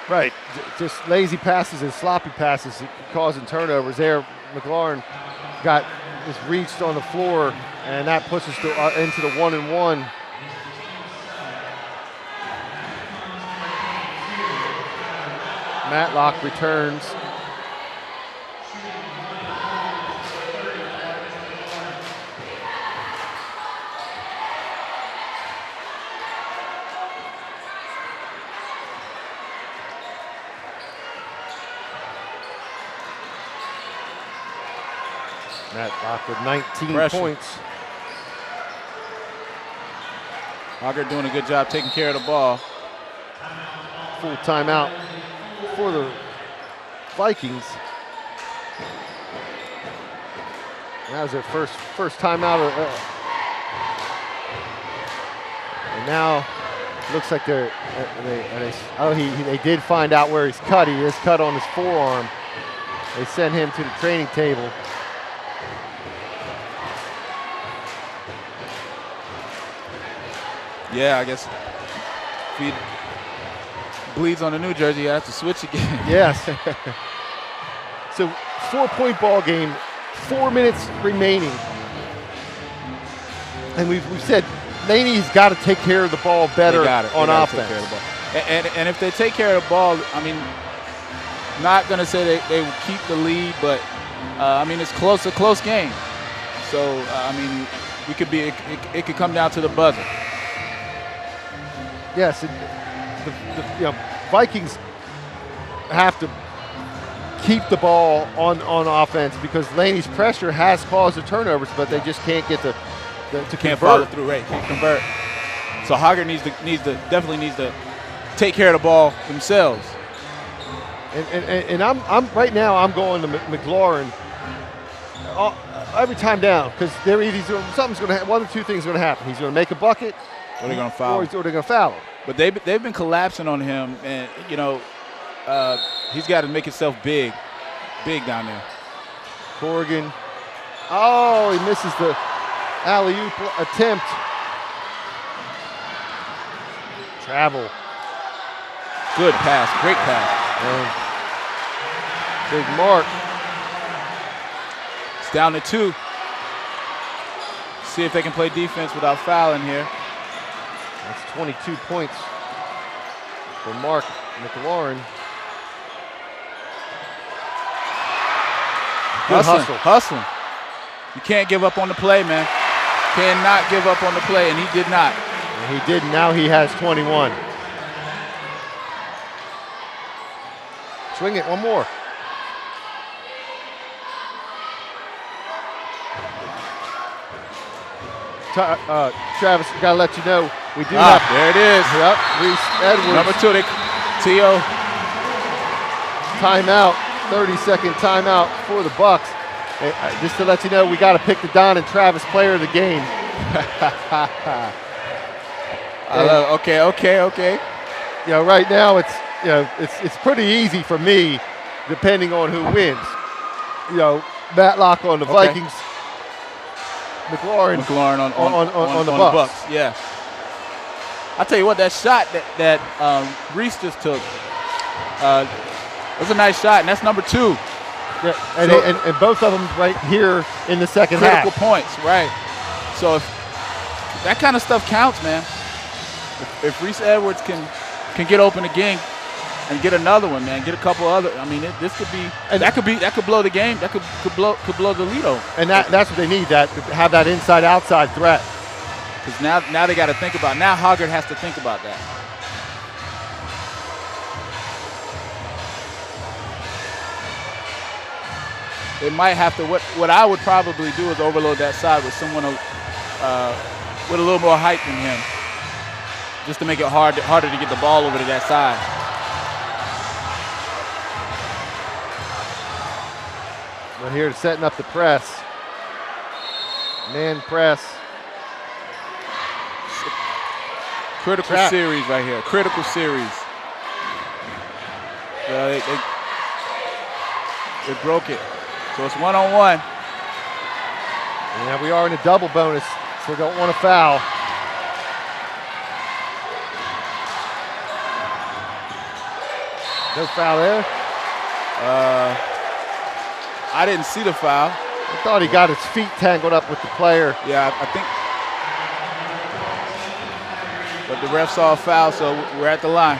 Right, just lazy passes and sloppy passes causing turnovers. There, McLaurin is reached on the floor, and that pushes into the 1-and-1. Matlock returns. Matlock with 19 points. Hoggard doing a good job taking care of the ball. Full timeout for the Vikings. That was their first timeout. And now looks like they did find out where he's cut. He is cut on his forearm. They sent him to the training table. Yeah, I guess if he bleeds on the new jersey, you have to switch again. Yes. So 4-point ball game, 4 minutes remaining. And we've said Laney's got to take care of the ball better on offense. And if they take care of the ball, I mean, not going to say they will keep the lead, but I mean, it's a close game. So I mean, it could come down to the buzzer. Yes, the Vikings have to keep the ball on offense because Laney's pressure has caused the turnovers, but they just can't get to can't follow through, right? Can't convert. So Hoggard definitely needs to take care of the ball themselves. And I'm right now I'm going to McLaurin every time down because they're either something's going to one of two things is going to happen. He's going to make a bucket. Or they're going to foul. Or they're going to foul him. But they've been collapsing on him, and he's got to make himself big down there. Corrigan. Oh, he misses the alley-oop attempt. Travel. Good pass, great pass. And big mark. It's down to 2. See if they can play defense without fouling here. That's 22 points for Mark McLaurin. Hustling. You can't give up on the play, man. Cannot give up on the play, and he did not. And he did. Now he has 21. Swing it, one more. Travis, got to let you know, we do have. There it is. Yep, Reese Edwards. Number 2, T.O. Timeout, 30-second timeout for the Bucks. Just to let you know, we got to pick the Don and Travis player of the game. I love it. Okay. Right now it's pretty easy for me, depending on who wins. Matlock on the Vikings. McLaurin on the Bucks. Yeah. I'll tell you what, that shot that Reese just took was a nice shot, and that's number 2. Yeah, and both of them right here in the second half. Critical points, right. So if that kind of stuff counts, man. If Reese Edwards can get open again and get another one, man, get a couple other. I mean, this could be that could blow the game. That could blow the lead over. And that's what they need. That have that inside-outside threat. Because now they got to think about. Now Hoggard has to think about that. they might have to, what I would probably do is overload that side with someone with a little more height than him, just to make it harder to get the ball over to that side. We're here setting up the press. Man press. Critical series right here. Critical series. They broke it. So it's one-on-one. And we are in a double bonus, so we don't want to foul. No foul there. I didn't see the foul. I thought he got his feet tangled up with the player. Yeah, I think. But the ref saw a foul, so we're at the line.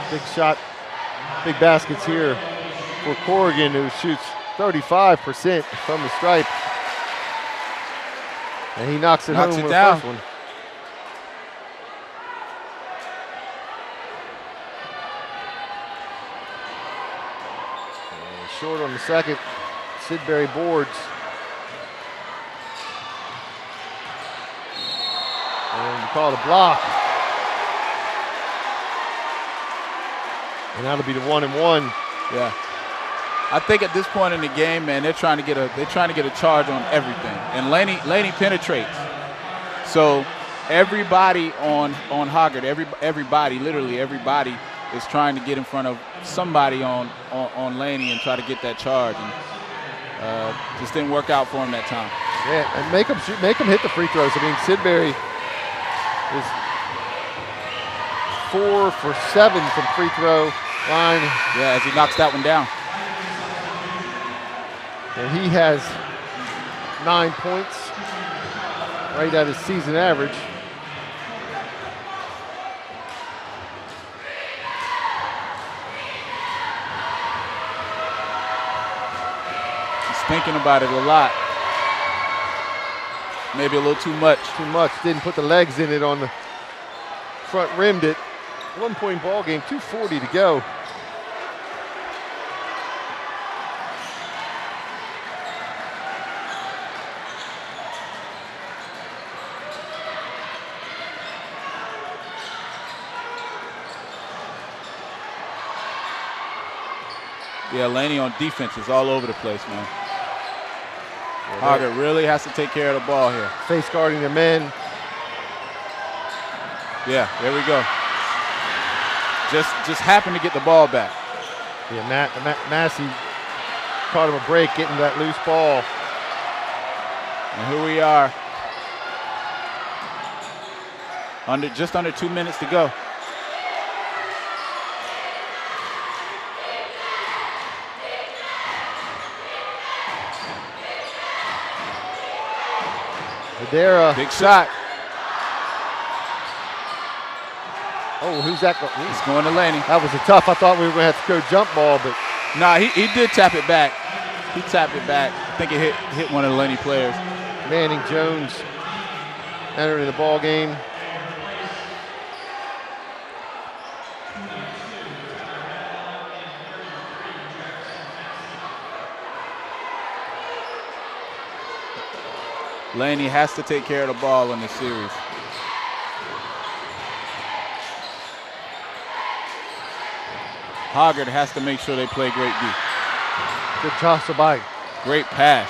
Big shot, big baskets here for Corrigan, who shoots 35% from the stripe. And he knocks it home with the first one. And short on the second. Sidbury boards. And we call it a block. And that'll be the 1-and-1. Yeah. I think at this point in the game, man, they're trying to get a charge on everything. And Laney penetrates. So everybody on Hoggard, everybody, literally everybody, is trying to get in front of somebody on Laney and try to get that charge. And just didn't work out for him that time. Yeah, and make them hit the free throws. I mean, Sidbury is 4 for 7 from free throw line. Yeah, as he knocks that one down. And he has 9 points, right at his season average. He's thinking about it a lot. Maybe a little too much. Too much. Didn't put the legs in it on the front, rimmed it. 1-point ball game, 2:40 to go. Yeah, Laney on defense is all over the place, man. Hoggard really has to take care of the ball here. Face guarding the men. Yeah, there we go. Just happened to get the ball back. Yeah, Massey caught him a break getting that loose ball. And here we are. Just under 2 minutes to go. There, big shot. Oh, who's that? It's going to Laney. That was a tough. I thought we were going to have to go jump ball, but. Nah, he did tap it back. He tapped it back. I think it hit one of the Laney players. Manning Jones entering the ball game. Laney has to take care of the ball in this series. Hoggard has to make sure they play great D. Good toss by. Great pass.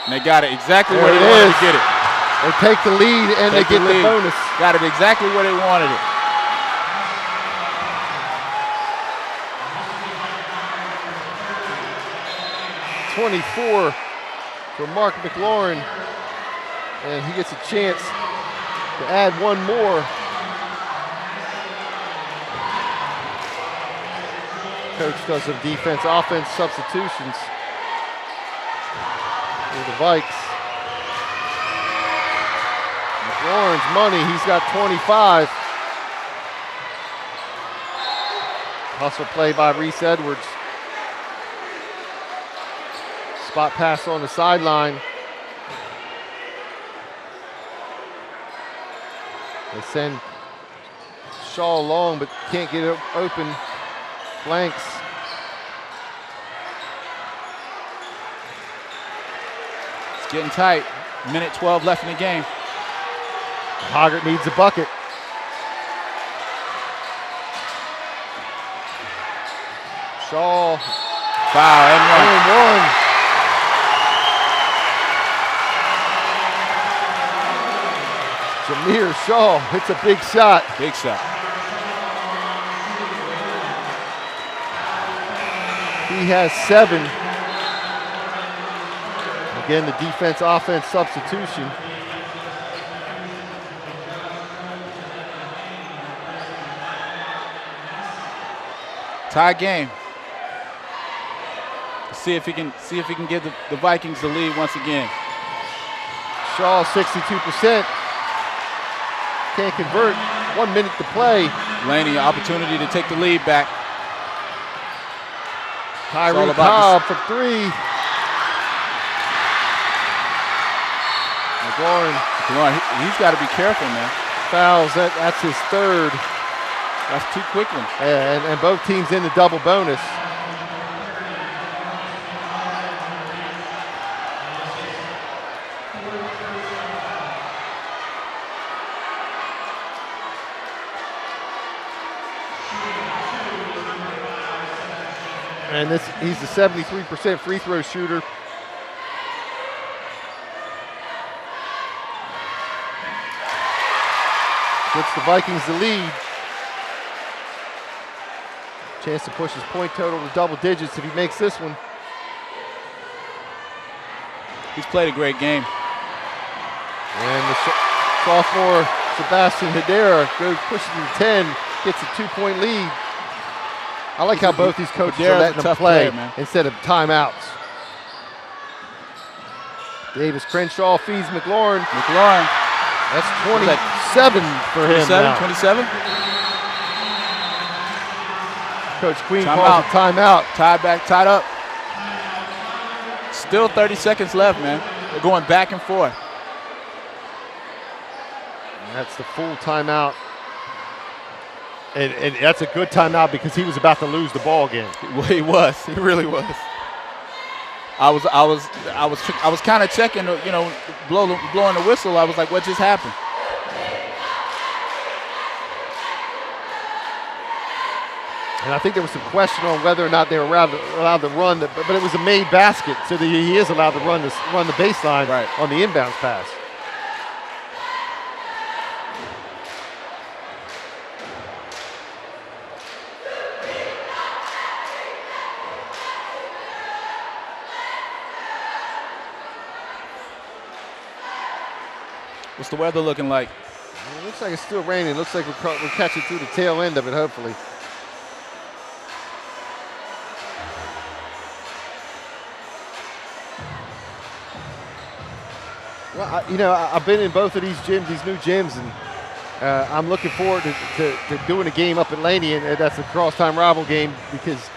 And they got it exactly where they wanted to get it. They take the lead and they get the bonus. Got it exactly where they wanted it. .24 for Mark McLaurin. And he gets a chance to add one more. Coach does some defense, offense substitutions for the Vikes. McLaurin's money, he's got 25. Hustle play by Reese Edwards. Spot pass on the sideline. They send Shaw long, but can't get it open. Blanks. It's getting tight. Minute 12 left in the game. Hoggard needs a bucket. Shaw. Foul and one. Jameer Shaw hits a big shot. Big shot. He has 7. Again, the defense-offense substitution. Tie game. See if he can give the Vikings the lead once again. Shaw 62%. Can't convert. 1 minute to play. Laney, opportunity to take the lead back. Tyree Cobb for 3. McLaurin, he's got to be careful, man. Fouls. That's his 3rd. That's 2 quick ones. Yeah, and both teams in the double bonus. And he's a 73% free throw shooter. Gets the Vikings the lead. Chance to push his point total to double digits if he makes this one. He's played a great game. And the sophomore Sebastian Hedera pushes to 10, gets a 2-point lead. I like how both these coaches are letting them play instead of timeouts. Davis Crenshaw feeds McLaurin. That's 27 for him now. 27? Coach Queen calls a timeout. Tied up. Still 30 seconds left, man. They're going back and forth. And that's the full timeout. And that's a good timeout because he was about to lose the ball again. Well, he was. He really was. I was kind of checking, blowing the whistle. I was like, what just happened? And I think there was some question on whether or not they were allowed to run, but it was a made basket, so that he is allowed to run the baseline on the inbounds pass. What's the weather looking like? It looks like it's still raining. It looks like we're catching through the tail end of it, hopefully. Well, I've been in both of these gyms, these new gyms, and I'm looking forward to doing a game up at Laney, and that's a cross-time rival game because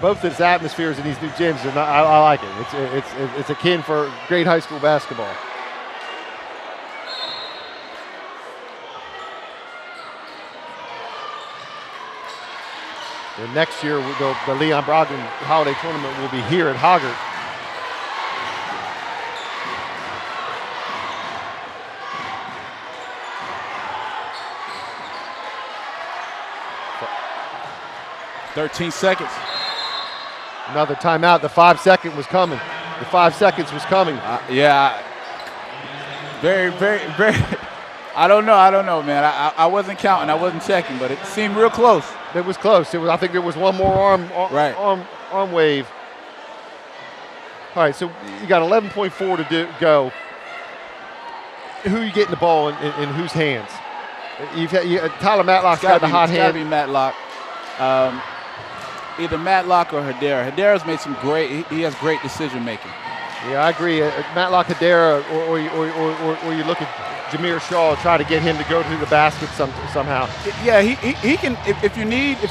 both of the atmospheres in these new gyms, and I like it. It's akin for great high school basketball. And next year, the Leon Brogdon Holiday Tournament will be here at Hoggard. $13 seconds. Another timeout. The 5-second was coming. The 5 seconds was coming. Very, very, very. I don't know, man. I wasn't counting. I wasn't checking, but it seemed real close. It was close. I think there was one more arm wave. All right, so you got 11.4 to go. Who are you getting the ball in whose hands? Tyler Matlock's got the hot hand. It's got to be Matlock. Either Matlock or Hedera. Hedera's made some he has great decision making. Yeah, I agree. Matlock, Hedera, or you look at Jameer Shaw, try to get him to go to the basket somehow. Yeah, he can. If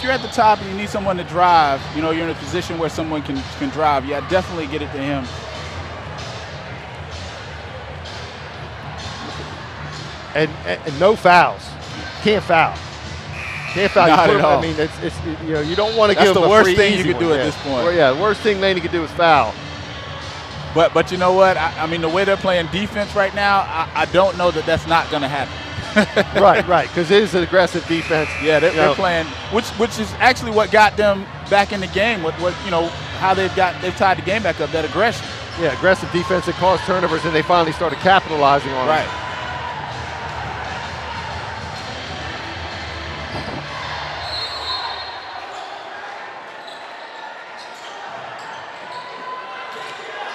you're at the top and you need someone to drive, you're in a position where someone can drive. Yeah, definitely get it to him. And no fouls. Can't foul. Can't foul. Not at all. I mean, it's you don't want to That's give the him a worst free, thing you easy could do one. at this point. Well, yeah, the worst thing Laney could do is foul. But you know what? I mean, the way they're playing defense right now, I don't know that that's not going to happen. right, because it is an aggressive defense. Yeah, they're playing, which is actually what got them back in the game. What how they've tied the game back up, that aggression. Yeah, aggressive defense that caused turnovers, and they finally started capitalizing on it. Right.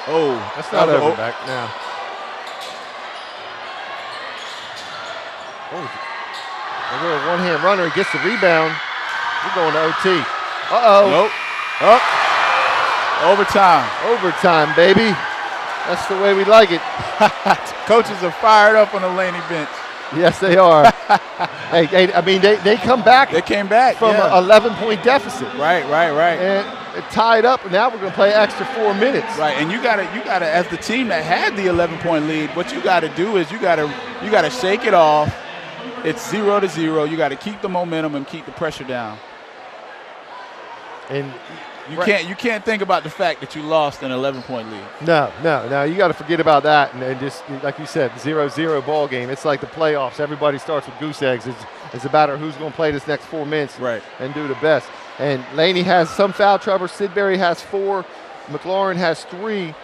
Oh, that's not over back now. Oh, a little one-hand runner. He gets the rebound. We're going to OT. Uh-oh. Nope. Oh. Overtime. Overtime, baby. That's the way we like it. Coaches are fired up on the Laney bench. Yes, they are. hey, I mean, they come back. They came back from an 11-point deficit. Right. And tied up. Now we're going to play extra 4 minutes. Right, and you gotta, as the team that had the 11-point lead, what you got to do is you got to shake it off. It's 0-0. You got to keep the momentum and keep the pressure down. And you can't think about the fact that you lost an 11-point lead. No. You got to forget about that and just, like you said, 0-0 ball game. It's like the playoffs. Everybody starts with goose eggs. It's a matter of who's going to play this next 4 minutes and do the best. And Laney has some foul trouble. Sidbury has 4. McLaurin has 3.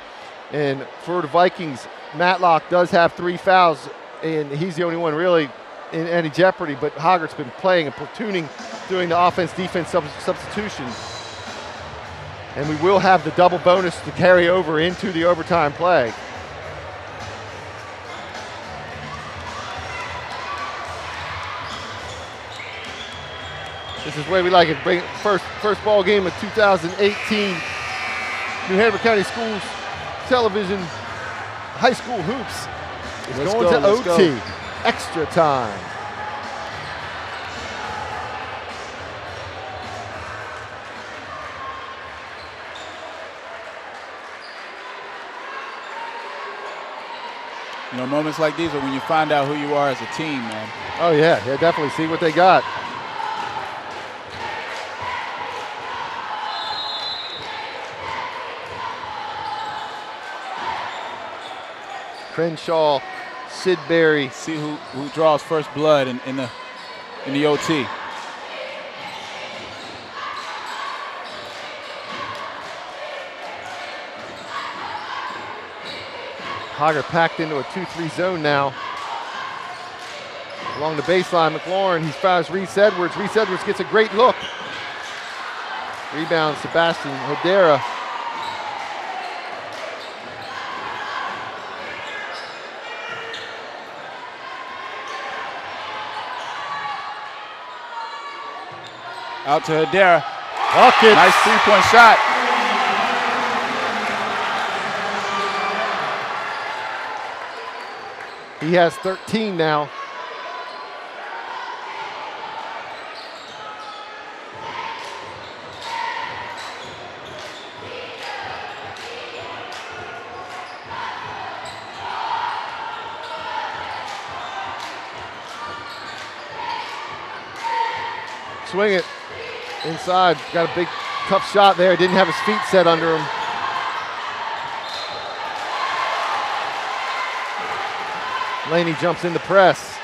And for the Vikings, Matlock does have 3 fouls, and he's the only one really in any jeopardy. But Hoggard's been playing and platooning, doing the offense-defense substitution. And we will have the double bonus to carry over into the overtime play. This is the way we like it. Bring first ball game of 2018 New Hanover County Schools Television High School Hoops is going to OT. Extra time. You know, moments like these are when you find out who you are as a team, man. Oh, yeah, definitely see what they got. Crenshaw, Sidbury. See who draws first blood in the OT. Hoggard packed into a 2-3 zone now. Along the baseline, McLaurin, he fouls Reese Edwards. Reese Edwards gets a great look. Rebound, Sebastian Hedera. Out to Hedera. Bucket. Nice three-point shot. He has 13 now. Swing it inside. Got a big, tough shot there. Didn't have his feet set under him. Laney jumps in the press.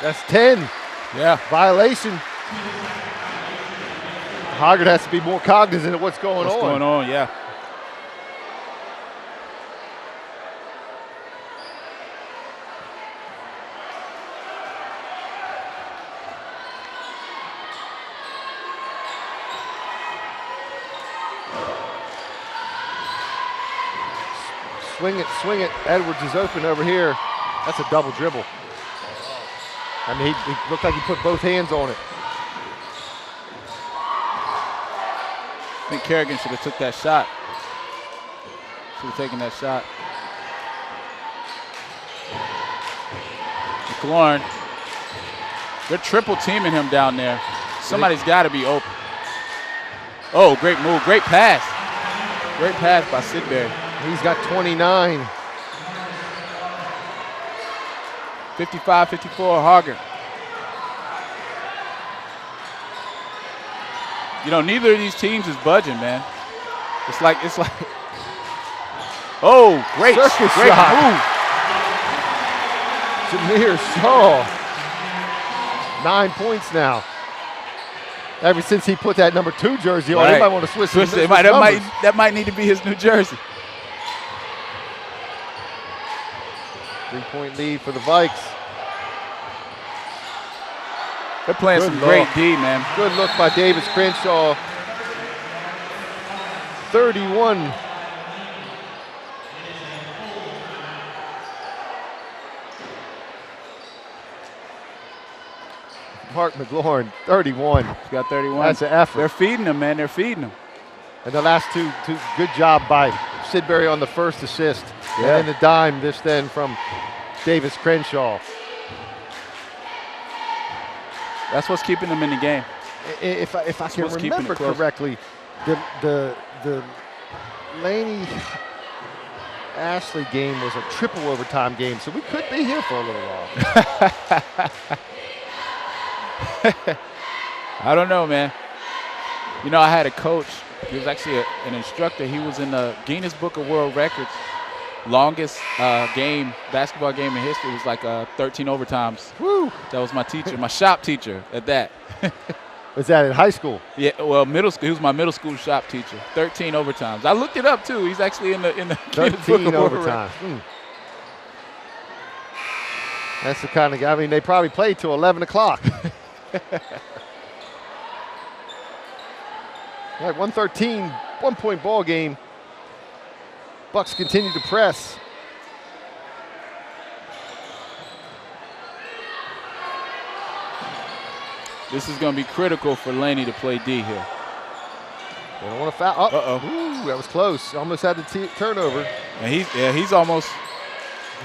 That's 10. Yeah. Violation. Hoggard has to be more cognizant of what's going on. What's going on, yeah. Swing it. Edwards is open over here. That's a double dribble. I mean, he looked like he put both hands on it. I think Kerrigan should have took that shot. Should have taken that shot. McLaurin. They're triple teaming him down there. Somebody's got to be open. Oh, great move. Great pass. Great pass by Sidbury. He's got 29. 55-54, Hoggard. You know, neither of these teams is budging, man. It's like, oh, great Circus great shot. move. Jameer Shaw, 9 points now. Ever since he put that number 2 jersey on, he might want to switch it. That might need to be his new jersey. 3-point lead for the Vikes. They're playing some great D, man. Good look by Davis Crenshaw. 31. Mark McLaurin, 31. He's got 31. That's an effort. They're feeding him, man. They're feeding him. And the last two good job by Sidbury on the first assist. Yeah. And then the dime this then from Davis Crenshaw. That's what's keeping them in the game. If I can remember correctly, the Laney Ashley game was a triple overtime game, so we could be here for a little while. I don't know, man. You know, I had a coach. He was actually an instructor. He was in the Guinness Book of World Records. Longest basketball game in history. It was like 13 overtimes. Woo! That was my teacher, my shop teacher at that. Was that in high school? Yeah, well, middle school. He was my middle school shop teacher. 13 overtimes. I looked it up too. He's actually in the Guinness Book of World Records. That's the kind of guy. I mean, they probably played till 11 o'clock. All right, 113, 1-point ball game. Bucks continue to press. This is going to be critical for Laney to play D here. They don't want to foul. Oh, uh-oh. Ooh, that was close. Almost had the turnover. And he's almost.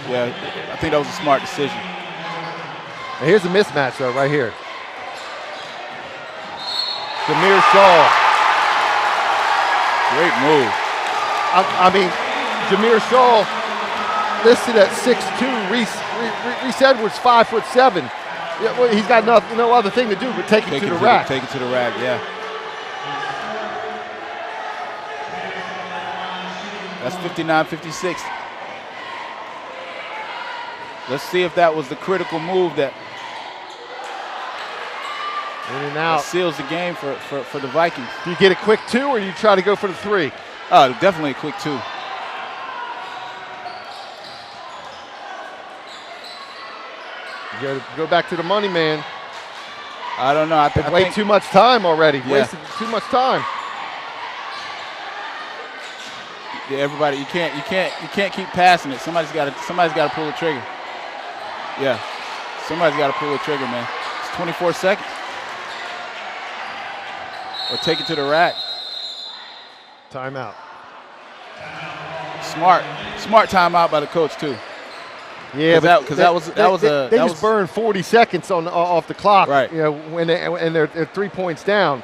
Yeah, I think that was a smart decision. And here's a mismatch though, right here. Jameer Shaw. Great move. I mean, Jameer Shaw listed at 6'2". Reese Edwards 5'7". Yeah, well, he's got no other thing to do but take it to the rack. Take it to the rack, yeah. That's 59-56. Let's see if that was the critical move that in and out seals the game for the Vikings. Do you get a quick 2 or you try to go for the 3? Definitely a quick 2. You got to go back to the money, man. I don't know. I think too much time already. Yeah. Wasted too much time. Yeah, everybody, you can't keep passing it. Somebody's got to pull the trigger. Yeah, somebody's got to pull the trigger, man. It's 24 seconds. Or take it to the rack. Timeout. Smart timeout by the coach too. Yeah, because that was they just burned 40 seconds off the clock. Right. You know, when they're 3 points down.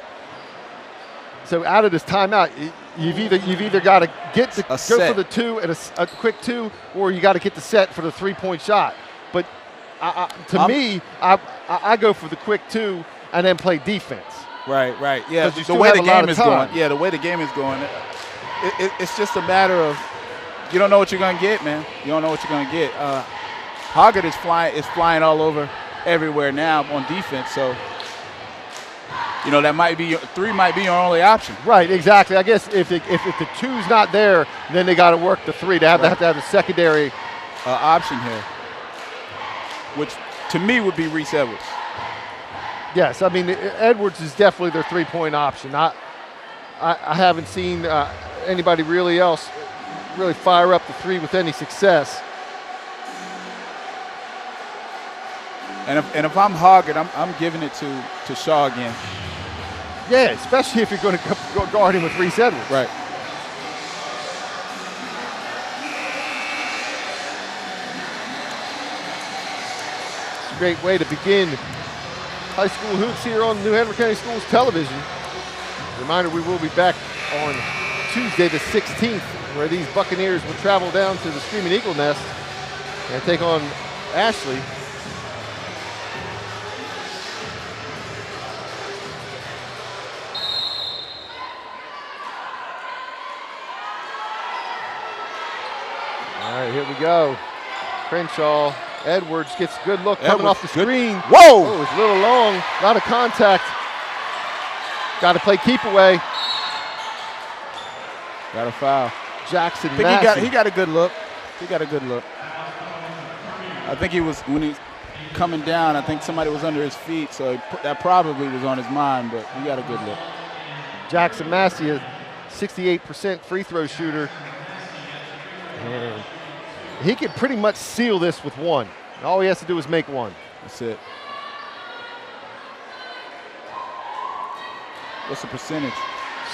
So out of this timeout, you've either got to get go for the 2 and a quick 2, or you got to get the set for the 3-point shot. But to me, I go for the quick 2 and then play defense. Right. Yeah, the way the game is going. Yeah, the way the game is going. It's just a matter of you don't know what you're going to get, man. You don't know what you're going to get. Hoggard is flying all over everywhere now on defense. So, you know, that might be 3 might be your only option. Right, exactly. I guess if the 2's not there, then they got to work the 3. They have to have a secondary option here, which to me would be Reese Edwards. Yes, I mean Edwards is definitely their 3-point option. I haven't seen anybody really fire up the 3 with any success. And if I'm Hoggard, I'm giving it to Shaw again. Yeah, especially if you're going to go guard him with Reese Edwards. Right. It's a great way to begin high school hoops here on New Hanover County Schools television. Reminder, we will be back on Tuesday the 16th, where these Buccaneers will travel down to the Screaming Eagle Nest and take on Ashley. All right, here we go. Crenshaw, Edwards gets a good look coming off the screen. Whoa! Oh, it's a little long, a lot of contact. Got to play keep away. Got a foul. Jackson I think he got a good look. He got a good look. I think when he's coming down, I think somebody was under his feet, so that probably was on his mind, but he got a good look. Jackson Massey, a 68% free throw shooter. And he can pretty much seal this with one. All he has to do is make one. That's it. What's the percentage?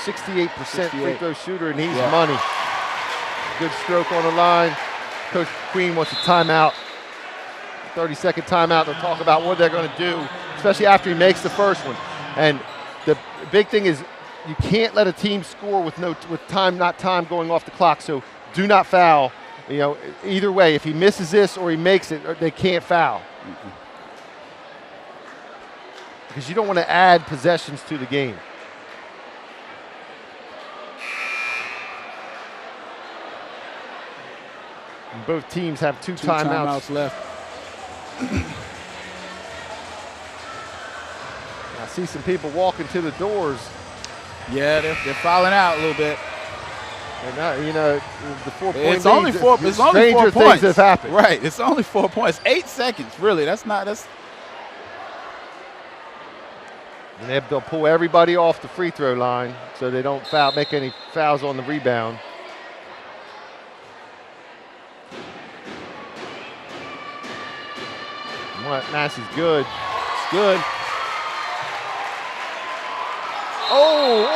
68% free throw shooter, and he's money. Good stroke on the line. Coach Queen wants a timeout. 30-second timeout. They'll talk about what they're going to do, especially after he makes the first one. And the big thing is you can't let a team score with not time going off the clock. So do not foul. You know, either way, if he misses this or he makes it, they can't foul. Because you don't want to add possessions to the game. And both teams have two timeouts left. I see some people walking to the doors. Yeah, they're fouling out a little bit. And you know, the 4 point It's only 4 stranger points. things have happened. Right, it's only 4 points. 8 seconds, really. That's. And they'll pull everybody off the free throw line so they don't make any fouls on the rebound. Massey's good. It's good. Oh!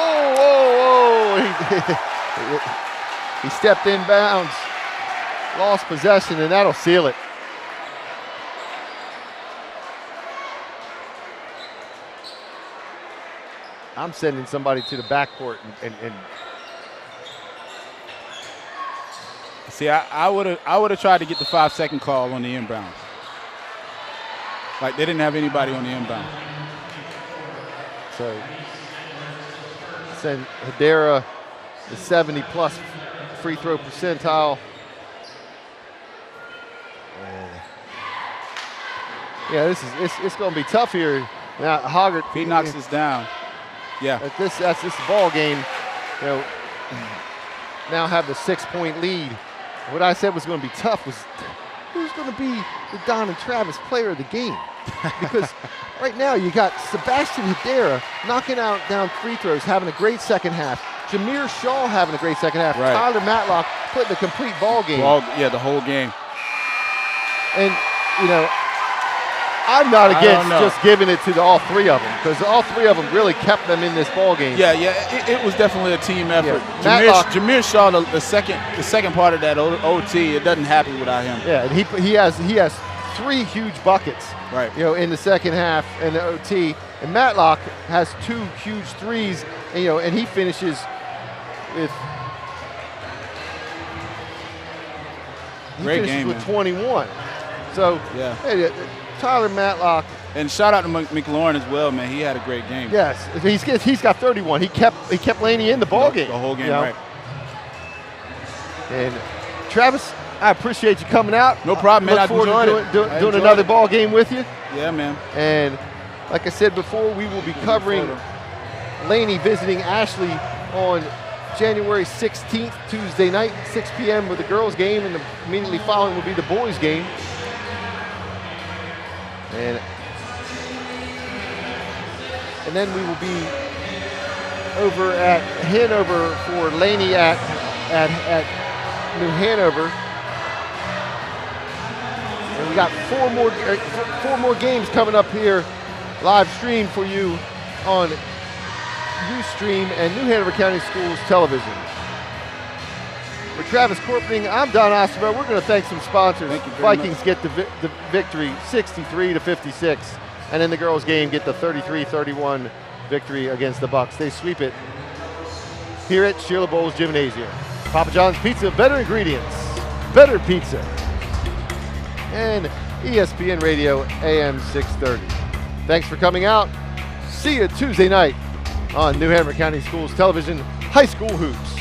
He stepped in bounds, lost possession, and that'll seal it. I'm sending somebody to the backcourt and see, I would have tried to get the 5-second call on the inbound. Like they didn't have anybody on the inbound. So send Hedera the 70+ free throw percentile. Yeah, it's going to be tough here. Now Hoggard, if he knocks this down, yeah. That's this ball game. You know, now have the 6-point lead. What I said was going to be tough was who's going to be the Don and Travis player of the game? Because right now you got Sebastian Hedera knocking down free throws, having a great second half. Jameer Shaw having a great second half. Right. Tyler Matlock putting the complete ball game. The whole game. And, you know, I'm not against just giving it to all three of them because all three of them really kept them in this ball game. Yeah, it was definitely a team effort. Yeah. Jameer Shaw, the second part of that OT, it doesn't happen without him. Yeah, and he has 3 huge buckets. Right. You know, in the second half and the OT, and Matlock has 2 huge threes. And, you know, and he finishes with great game with 21. So yeah. Hey, Tyler Matlock. And shout out to McLaurin as well, man. He had a great game. Yes, he's got 31. He kept Laney in the ball game. The whole game, you know? right. And Travis, I appreciate you coming out. No problem, man. Look forward to doing another ball game with you. Yeah, man. And like I said before, we will be covering Laney visiting Ashley on January 16th, Tuesday night, 6 p.m. with the girls' game, and immediately following will be the boys' game. And then we will be over at Hanover for Laney at New Hanover. And we got four more games coming up here, live stream for you on Ustream and New Hanover County Schools television. For Travis Corpening, I'm Don Osterbo. We're going to thank some sponsors. Thank you very Vikings much. get the victory 63-56, and in the girls' game get the 33-31 victory against the Bucks. They sweep it here at Sheila Bowles Gymnasium. Papa John's Pizza, better ingredients, better pizza. And ESPN Radio AM 630. Thanks for coming out. See you Tuesday night on New Hanover County Schools Television, High School Hoops.